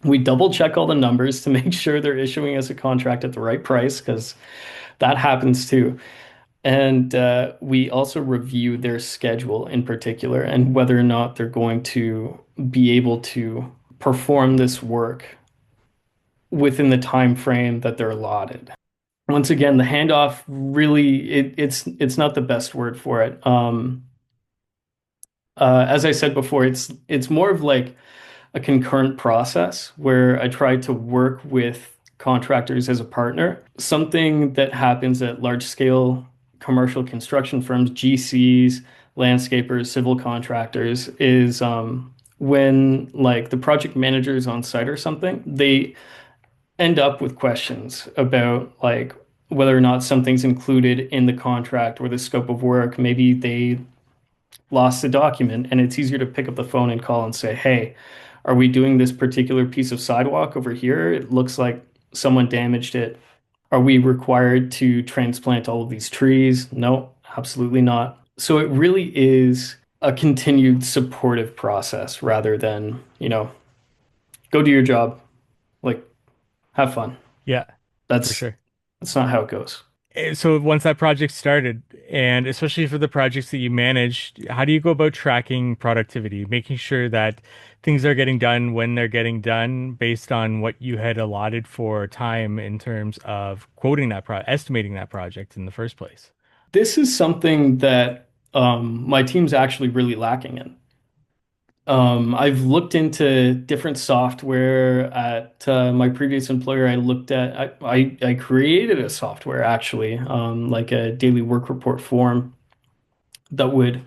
We double check all the numbers to make sure they're issuing us a contract at the right price because that happens too. And we also review their schedule in particular and whether or not they're going to be able to perform this work within the time frame that they're allotted. Once again, the handoff really it's not the best word for it. As I said before, it's more of like a concurrent process where I try to work with contractors as a partner. Something that happens at large scale commercial construction firms, GCs, landscapers, civil contractors, is when like the project manager is on site or something, they end up with questions about like whether or not something's included in the contract or the scope of work. Maybe they lost the document and it's easier to pick up the phone and call and say, hey, are we doing this particular piece of sidewalk over here? It looks like someone damaged it. Are we required to transplant all of these trees? No, absolutely not. So it really is a continued supportive process rather than, go do your job, like have fun. Yeah, for That's sure. that's not how it goes. So once that project started, and especially for the projects that you manage, how do you go about tracking productivity, making sure that things are getting done when they're getting done based on what you had allotted for time in terms of quoting estimating that project in the first place? This is something that my team's actually really lacking in. I've looked into different software at my previous employer. I looked at, I created a software actually, like a daily work report form that would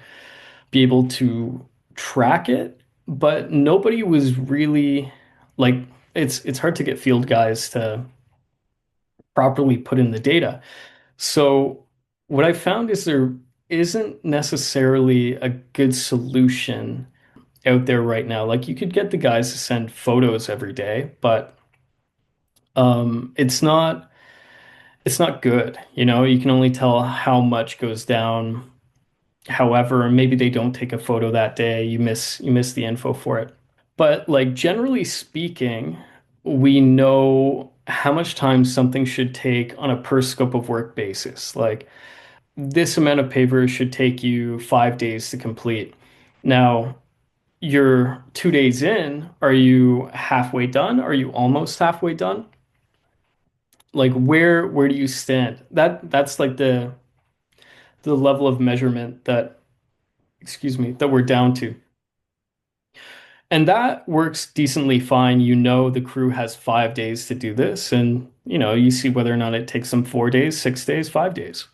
be able to track it, but nobody was really like, it's hard to get field guys to properly put in the data. So what I found is there isn't necessarily a good solution out there right now. Like you could get the guys to send photos every day, but it's not good. You know, you can only tell how much goes down. However, maybe they don't take a photo that day. You miss the info for it. But like generally speaking, we know how much time something should take on a per scope of work basis. Like this amount of pavers should take you 5 days to complete. Now, you're 2 days in. Are you halfway done? Are you almost halfway done? Like where do you stand? That's like the level of measurement that, excuse me, that we're down to. And that works decently fine. You know the crew has 5 days to do this, and you see whether or not it takes them 4 days, 6 days, 5 days.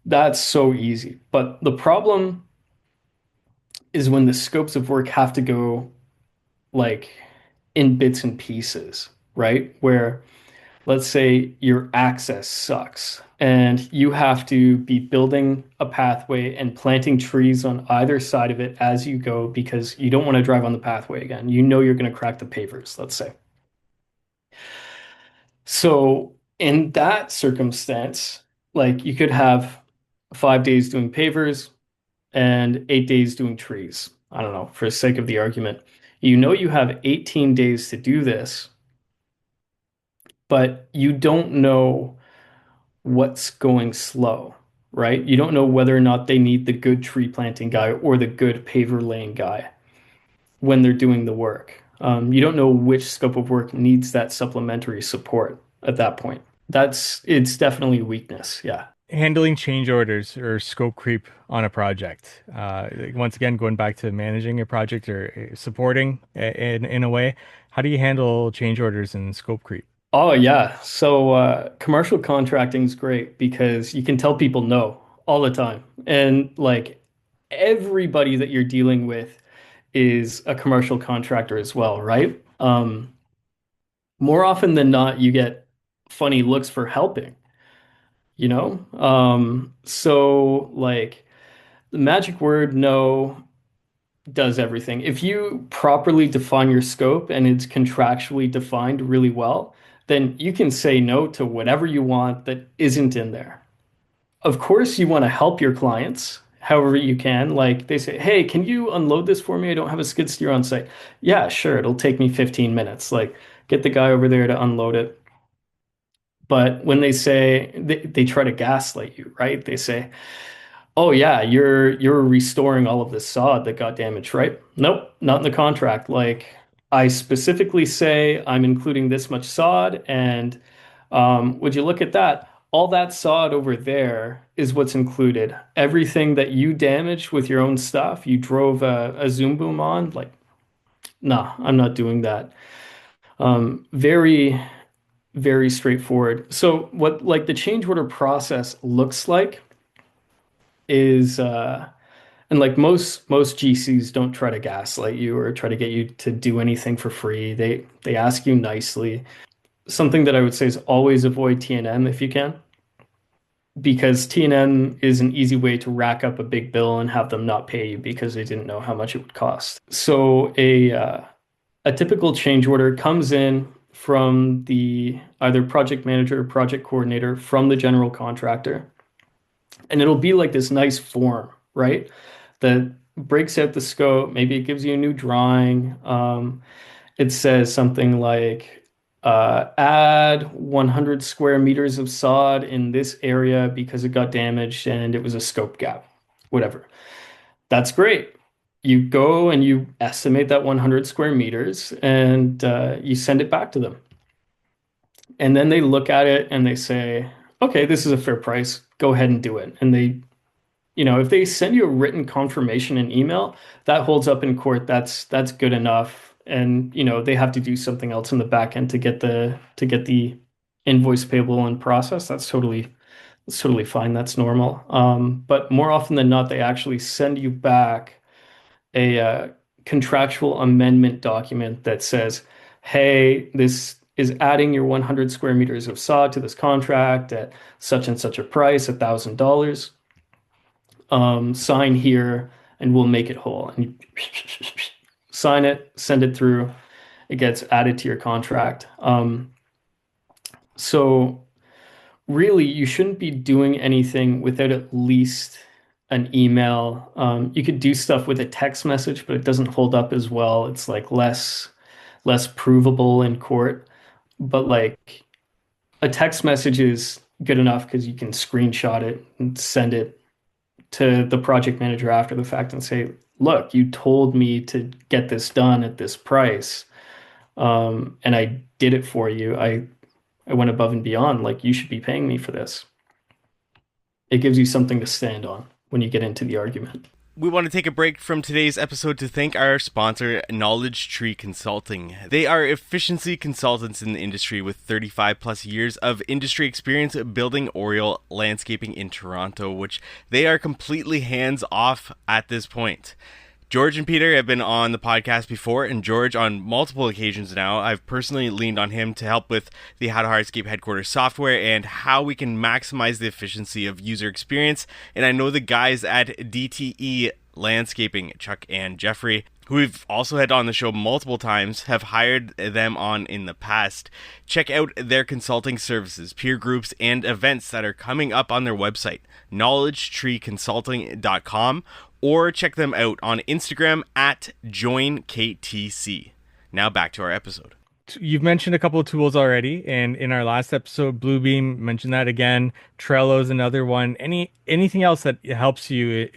That's so easy. But the problem is when the scopes of work have to go like in bits and pieces, right? Where let's say your access sucks and you have to be building a pathway and planting trees on either side of it as you go because you don't want to drive on the pathway again. You know you're going to crack the pavers, let's say. So in that circumstance, like you could have 5 days doing pavers and 8 days doing trees. I don't know, for the sake of the argument. You know you have 18 days to do this, but you don't know what's going slow, right? You don't know whether or not they need the good tree planting guy or the good paver laying guy when they're doing the work. You don't know which scope of work needs that supplementary support at that point. It's definitely a weakness. Yeah. Handling change orders or scope creep on a project. Once again, going back to managing a project or supporting in a way, how do you handle change orders and scope creep? Oh yeah. So commercial contracting is great because you can tell people no all the time. And like everybody that you're dealing with is a commercial contractor as well, right? More often than not, you get funny looks for helping, you know? So like the magic word no does everything. If you properly define your scope and it's contractually defined really well, then you can say no to whatever you want that isn't in there. Of course, you want to help your clients however you can. Like they say, hey, can you unload this for me? I don't have a skid steer on site. Yeah, sure. It'll take me 15 minutes. Like get the guy over there to unload it. But when they say they try to gaslight you, right? They say, oh yeah, you're restoring all of this sod that got damaged, right? Nope, not in the contract. Like I specifically say I'm including this much sod, and would you look at that? All that sod over there is what's included. Everything that you damaged with your own stuff, you drove a Zoom boom on, like, nah, I'm not doing that. Very, very straightforward. So what like the change order process looks like is and like most GCs don't try to gaslight you or try to get you to do anything for free. They ask you nicely. Something that I would say is always avoid T&M if you can, because T&M is an easy way to rack up a big bill and have them not pay you because they didn't know how much it would cost. So a typical change order comes in from the either project manager or project coordinator from the general contractor, and it'll be like this nice form, right? That breaks out the scope. Maybe it gives you a new drawing. It says something like add 100 square meters of sod in this area because it got damaged and it was a scope gap, whatever. That's great. You go and you estimate that 100 square meters and you send it back to them. And then they look at it and they say, okay, this is a fair price. Go ahead and do it. And they If they send you a written confirmation in email, that holds up in court. That's good enough. And they have to do something else in the back end to get the invoice payable and process. That's totally fine. That's normal. But more often than not, they actually send you back a contractual amendment document that says, hey, this is adding your 100 square meters of sod to this contract at such and such a price, $1,000. Sign here and we'll make it whole. And you sign it, send it through, it gets added to your contract. So really, you shouldn't be doing anything without at least an email. You could do stuff with a text message, but it doesn't hold up as well. It's like less provable in court. But like a text message is good enough because you can screenshot it and send it to the project manager after the fact and say, look, you told me to get this done at this price. And I did it for you. I went above and beyond. Like, you should be paying me for this. It gives you something to stand on when you get into the argument. We want to take a break from today's episode to thank our sponsor, Knowledge Tree Consulting. They are efficiency consultants in the industry with 35 plus years of industry experience building Oriole landscaping in Toronto, which they are completely hands off at this point. George and Peter have been on the podcast before, and George, on multiple occasions now, I've personally leaned on him to help with the How to Hardscape headquarters software and how we can maximize the efficiency of user experience. And I know the guys at DTE Landscaping, Chuck and Jeffrey, who we've also had on the show multiple times, have hired them on in the past. Check out their consulting services, peer groups, and events that are coming up on their website, knowledgetreeconsulting.com, or check them out on Instagram at joinktc. Now back to our episode. You've mentioned a couple of tools already, and in our last episode, Bluebeam mentioned that again. Trello is another one. Anything else that helps you?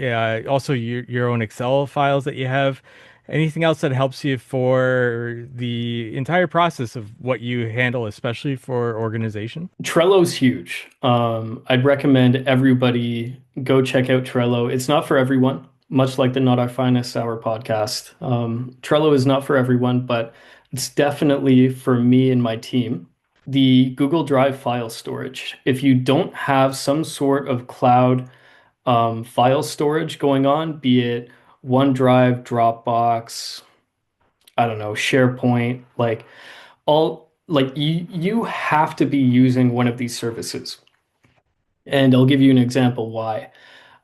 Also, your own Excel files that you have. Anything else that helps you for the entire process of what you handle, especially for organization? Trello's huge. I'd recommend everybody go check out Trello. It's not for everyone, much like the Not Our Finest Hour podcast. Trello is not for everyone, but it's definitely for me and my team. The Google Drive file storage. If you don't have some sort of cloud file storage going on, be it OneDrive, Dropbox, I don't know, SharePoint, you have to be using one of these services. And I'll give you an example why.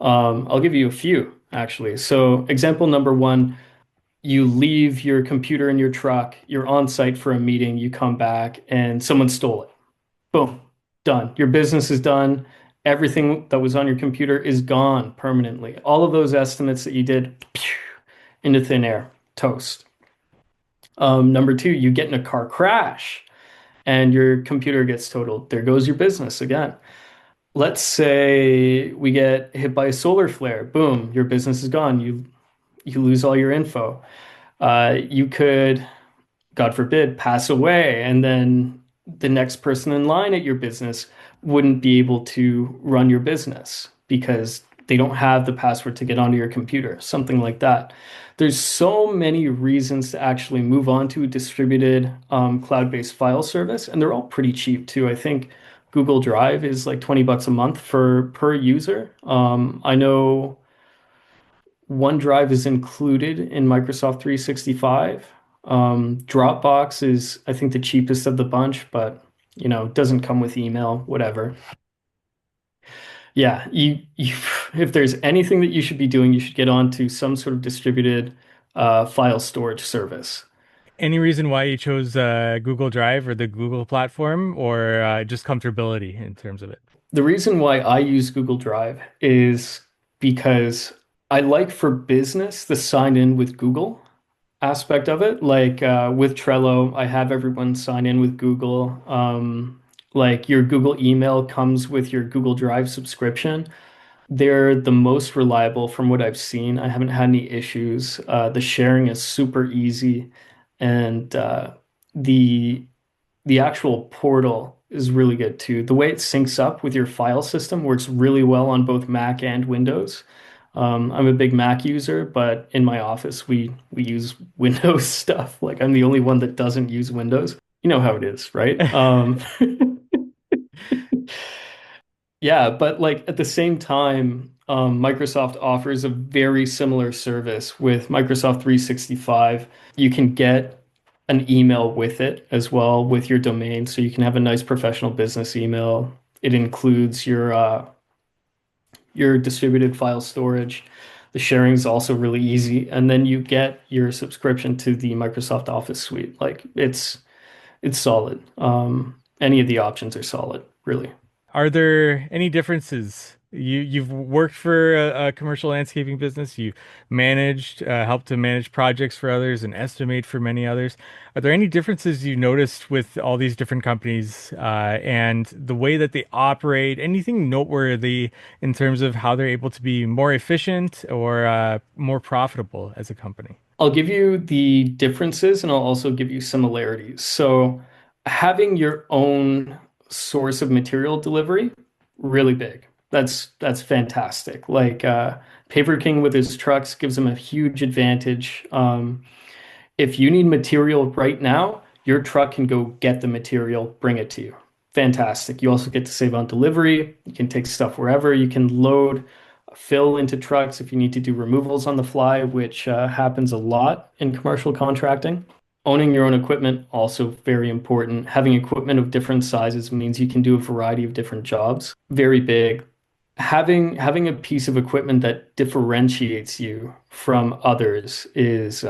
I'll give you a few actually. So example number one, you leave your computer in your truck, you're on site for a meeting, you come back and someone stole it. Boom, done. Your business is done. Everything that was on your computer is gone permanently. All of those estimates that you did, into thin air, toast. Number two, you get in a car crash and your computer gets totaled. There goes your business again. Let's say we get hit by a solar flare. Boom, your business is gone. You lose all your info. You could, God forbid, pass away, and then the next person in line at your business wouldn't be able to run your business because they don't have the password to get onto your computer, something like that. There's so many reasons to actually move on to a distributed cloud-based file service, and they're all pretty cheap too. I think Google Drive is like $20 a month per user. I know OneDrive is included in Microsoft 365. Dropbox is, I think, the cheapest of the bunch, but it doesn't come with email, whatever. Yeah, if there's anything that you should be doing, you should get onto some sort of distributed file storage service. Any reason why you chose Google Drive or the Google platform, or just comfortability in terms of it? The reason why I use Google Drive is because I like for business the sign in with Google aspect of it. Like with Trello, I have everyone sign in with Google. Like your Google email comes with your Google Drive subscription. They're the most reliable from what I've seen. I haven't had any issues. The sharing is super easy, and the the actual portal is really good too. The way it syncs up with your file system works really well on both Mac and Windows. I'm a big Mac user, but in my office we use Windows stuff. Like I'm the only one that doesn't use Windows. You know how it is, right? Yeah, but like at the same time, Microsoft offers a very similar service with Microsoft 365. You can get an email with it as well with your domain, so you can have a nice professional business email. It includes your distributed file storage. The sharing is also really easy, and then you get your subscription to the Microsoft Office suite. Like it's solid. Any of the options are solid, really. Are there any differences? You've worked for a commercial landscaping business. You managed, helped to manage projects for others and estimate for many others. Are there any differences you noticed with all these different companies and the way that they operate? Anything noteworthy in terms of how they're able to be more efficient or more profitable as a company? I'll give you the differences and I'll also give you similarities. So, having your own source of material delivery, really big. That's fantastic. Like Paper King with his trucks gives him a huge advantage. If you need material right now, your truck can go get the material, bring it to you. Fantastic. You also get to save on delivery. You can take stuff wherever. You can load, fill into trucks if you need to do removals on the fly, which happens a lot in commercial contracting. Owning your own equipment, also very important. Having equipment of different sizes means you can do a variety of different jobs. Very big. Having a piece of equipment that differentiates you from others is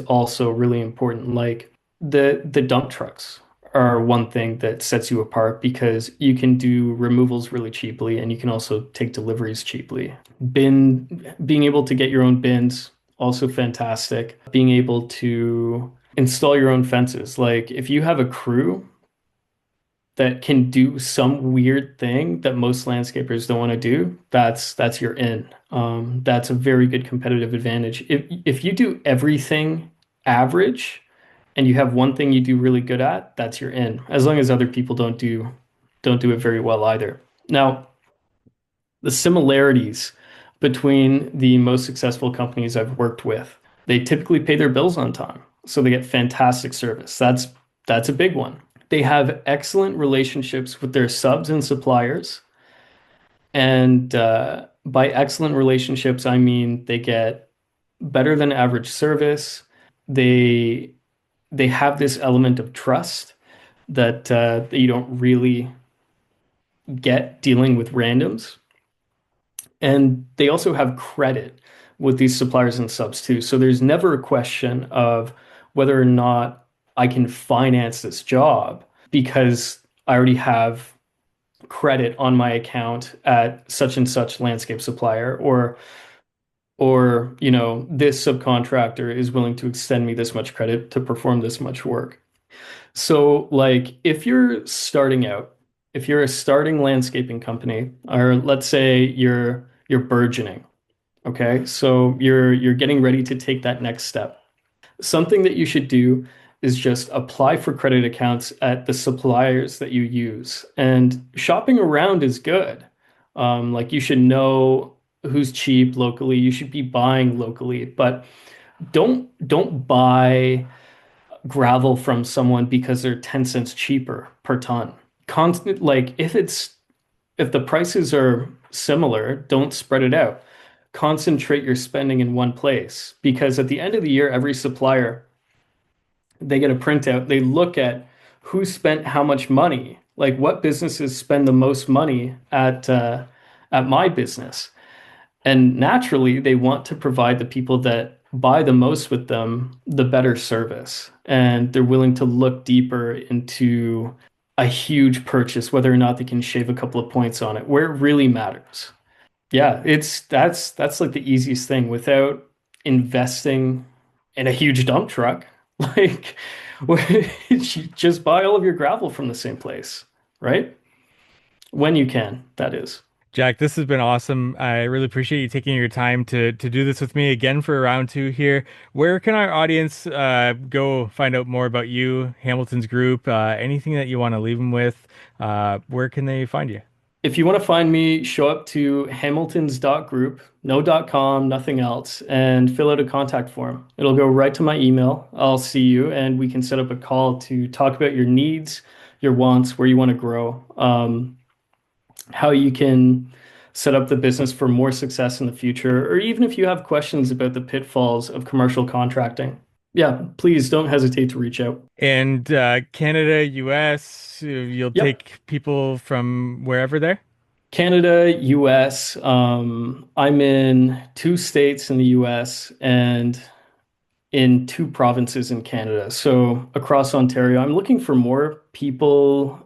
also really important. Like the dump trucks are one thing that sets you apart because you can do removals really cheaply and you can also take deliveries cheaply. Being able to get your own bins, also fantastic. Being able to install your own fences. Like if you have a crew that can do some weird thing that most landscapers don't want to do, that's your in. That's a very good competitive advantage. If you do everything average and you have one thing you do really good at, that's your in. As long as other people don't do it very well either. Now, the similarities between the most successful companies I've worked with, they typically pay their bills on time, so they get fantastic service. That's a big one. They have excellent relationships with their subs and suppliers. And by excellent relationships, I mean they get better than average service. They they have this element of trust that you don't really get dealing with randoms. And they also have credit with these suppliers and subs too. So there's never a question of whether or not I can finance this job because I already have credit on my account at such and such landscape supplier or this subcontractor is willing to extend me this much credit to perform this much work. So like if you're starting out, if you're a starting landscaping company, or let's say you're burgeoning, okay? So you're getting ready to take that next step. Something that you should do is just apply for credit accounts at the suppliers that you use. And shopping around is good. Like you should know who's cheap locally. You should be buying locally, but don't buy gravel from someone because they're 10 cents cheaper per ton. Constant like if the prices are similar, don't spread it out. Concentrate your spending in one place because at the end of the year, every supplier they get a printout. They look at who spent how much money, like what businesses spend the most money at my business. And naturally, they want to provide the people that buy the most with them the better service. And they're willing to look deeper into a huge purchase, whether or not they can shave a couple of points on it, where it really matters. Yeah, that's like the easiest thing without investing in a huge dump truck. Like, you just buy all of your gravel from the same place, right? When you can, that is. Jack, this has been awesome. I really appreciate you taking your time to do this with me again for round two here. Where can our audience go find out more about you, Hamilton's group, anything that you want to leave them with? Where can they find you? If you want to find me, show up to hamiltons.group, no .com, nothing else, and fill out a contact form. It'll go right to my email. I'll see you, and we can set up a call to talk about your needs, your wants, where you want to grow, how you can set up the business for more success in the future, or even if you have questions about the pitfalls of commercial contracting. Yeah, please don't hesitate to reach out. And Canada, US, you'll Yep. take people from wherever there? Canada, US. I'm in 2 states in the US and in 2 provinces in Canada. So across Ontario, I'm looking for more people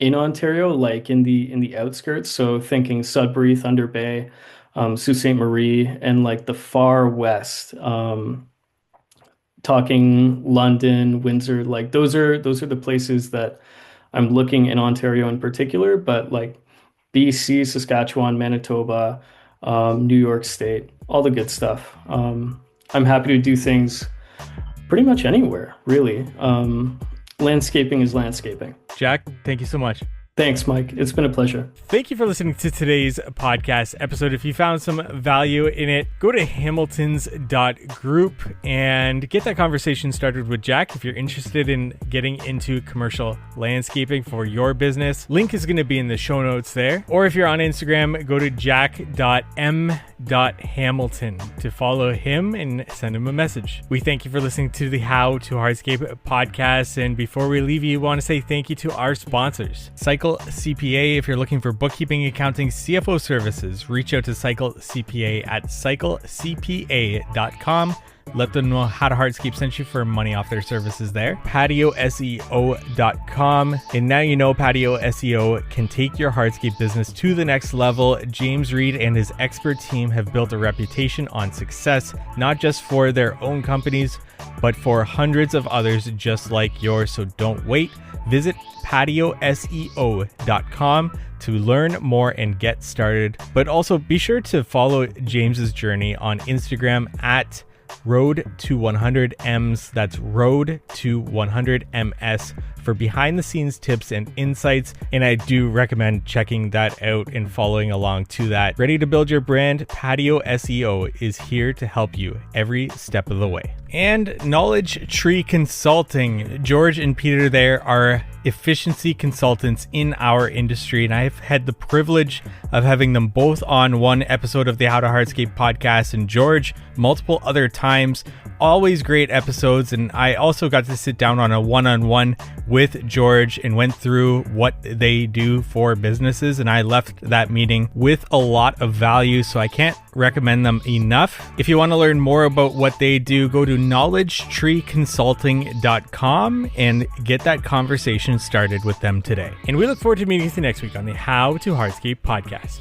in Ontario, like in the outskirts. So thinking Sudbury, Thunder Bay, Sault Ste. Marie, and like the far west. Talking London, Windsor, like those are the places that I'm looking in Ontario in particular, but like BC, Saskatchewan, Manitoba, New York State, all the good stuff. I'm happy to do things pretty much anywhere, really. Landscaping is landscaping. Jack, thank you so much. Thanks, Mike. It's been a pleasure. Thank you for listening to today's podcast episode. If you found some value in it, go to hamiltons.group and get that conversation started with Jack if you're interested in getting into commercial landscaping for your business. Link is going to be in the show notes there. Or if you're on Instagram, go to jack.m.hamilton to follow him and send him a message. We thank you for listening to the How to Hardscape podcast. And before we leave you, we want to say thank you to our sponsors. Cycle CPA, if you're looking for bookkeeping, accounting, CFO services, reach out to Cycle CPA at cyclecpa.com. Let them know How to Hardscape sent you for money off their services there. PatioSEO.com. And now you know Patio SEO can take your hardscape business to the next level. James Reed and his expert team have built a reputation on success, not just for their own companies, but for hundreds of others just like yours. So don't wait. Visit PatioSEO.com to learn more and get started. But also be sure to follow James's journey on Instagram at Road to 100 M's. That's Road to 100 MS for behind the scenes tips and insights. And I do recommend checking that out and following along to that. Ready to build your brand? Patio SEO is here to help you every step of the way. And Knowledge Tree Consulting. George and Peter there are efficiency consultants in our industry, and I've had the privilege of having them both on one episode of the How to Hardscape podcast, and George multiple other times. Always great episodes, and I also got to sit down on a one-on-one with George and went through what they do for businesses, and I left that meeting with a lot of value, so I can't recommend them enough. If you want to learn more about what they do, go to knowledgetreeconsulting.com and get that conversation started with them today. And we look forward to meeting you next week on the How to Hardscape podcast.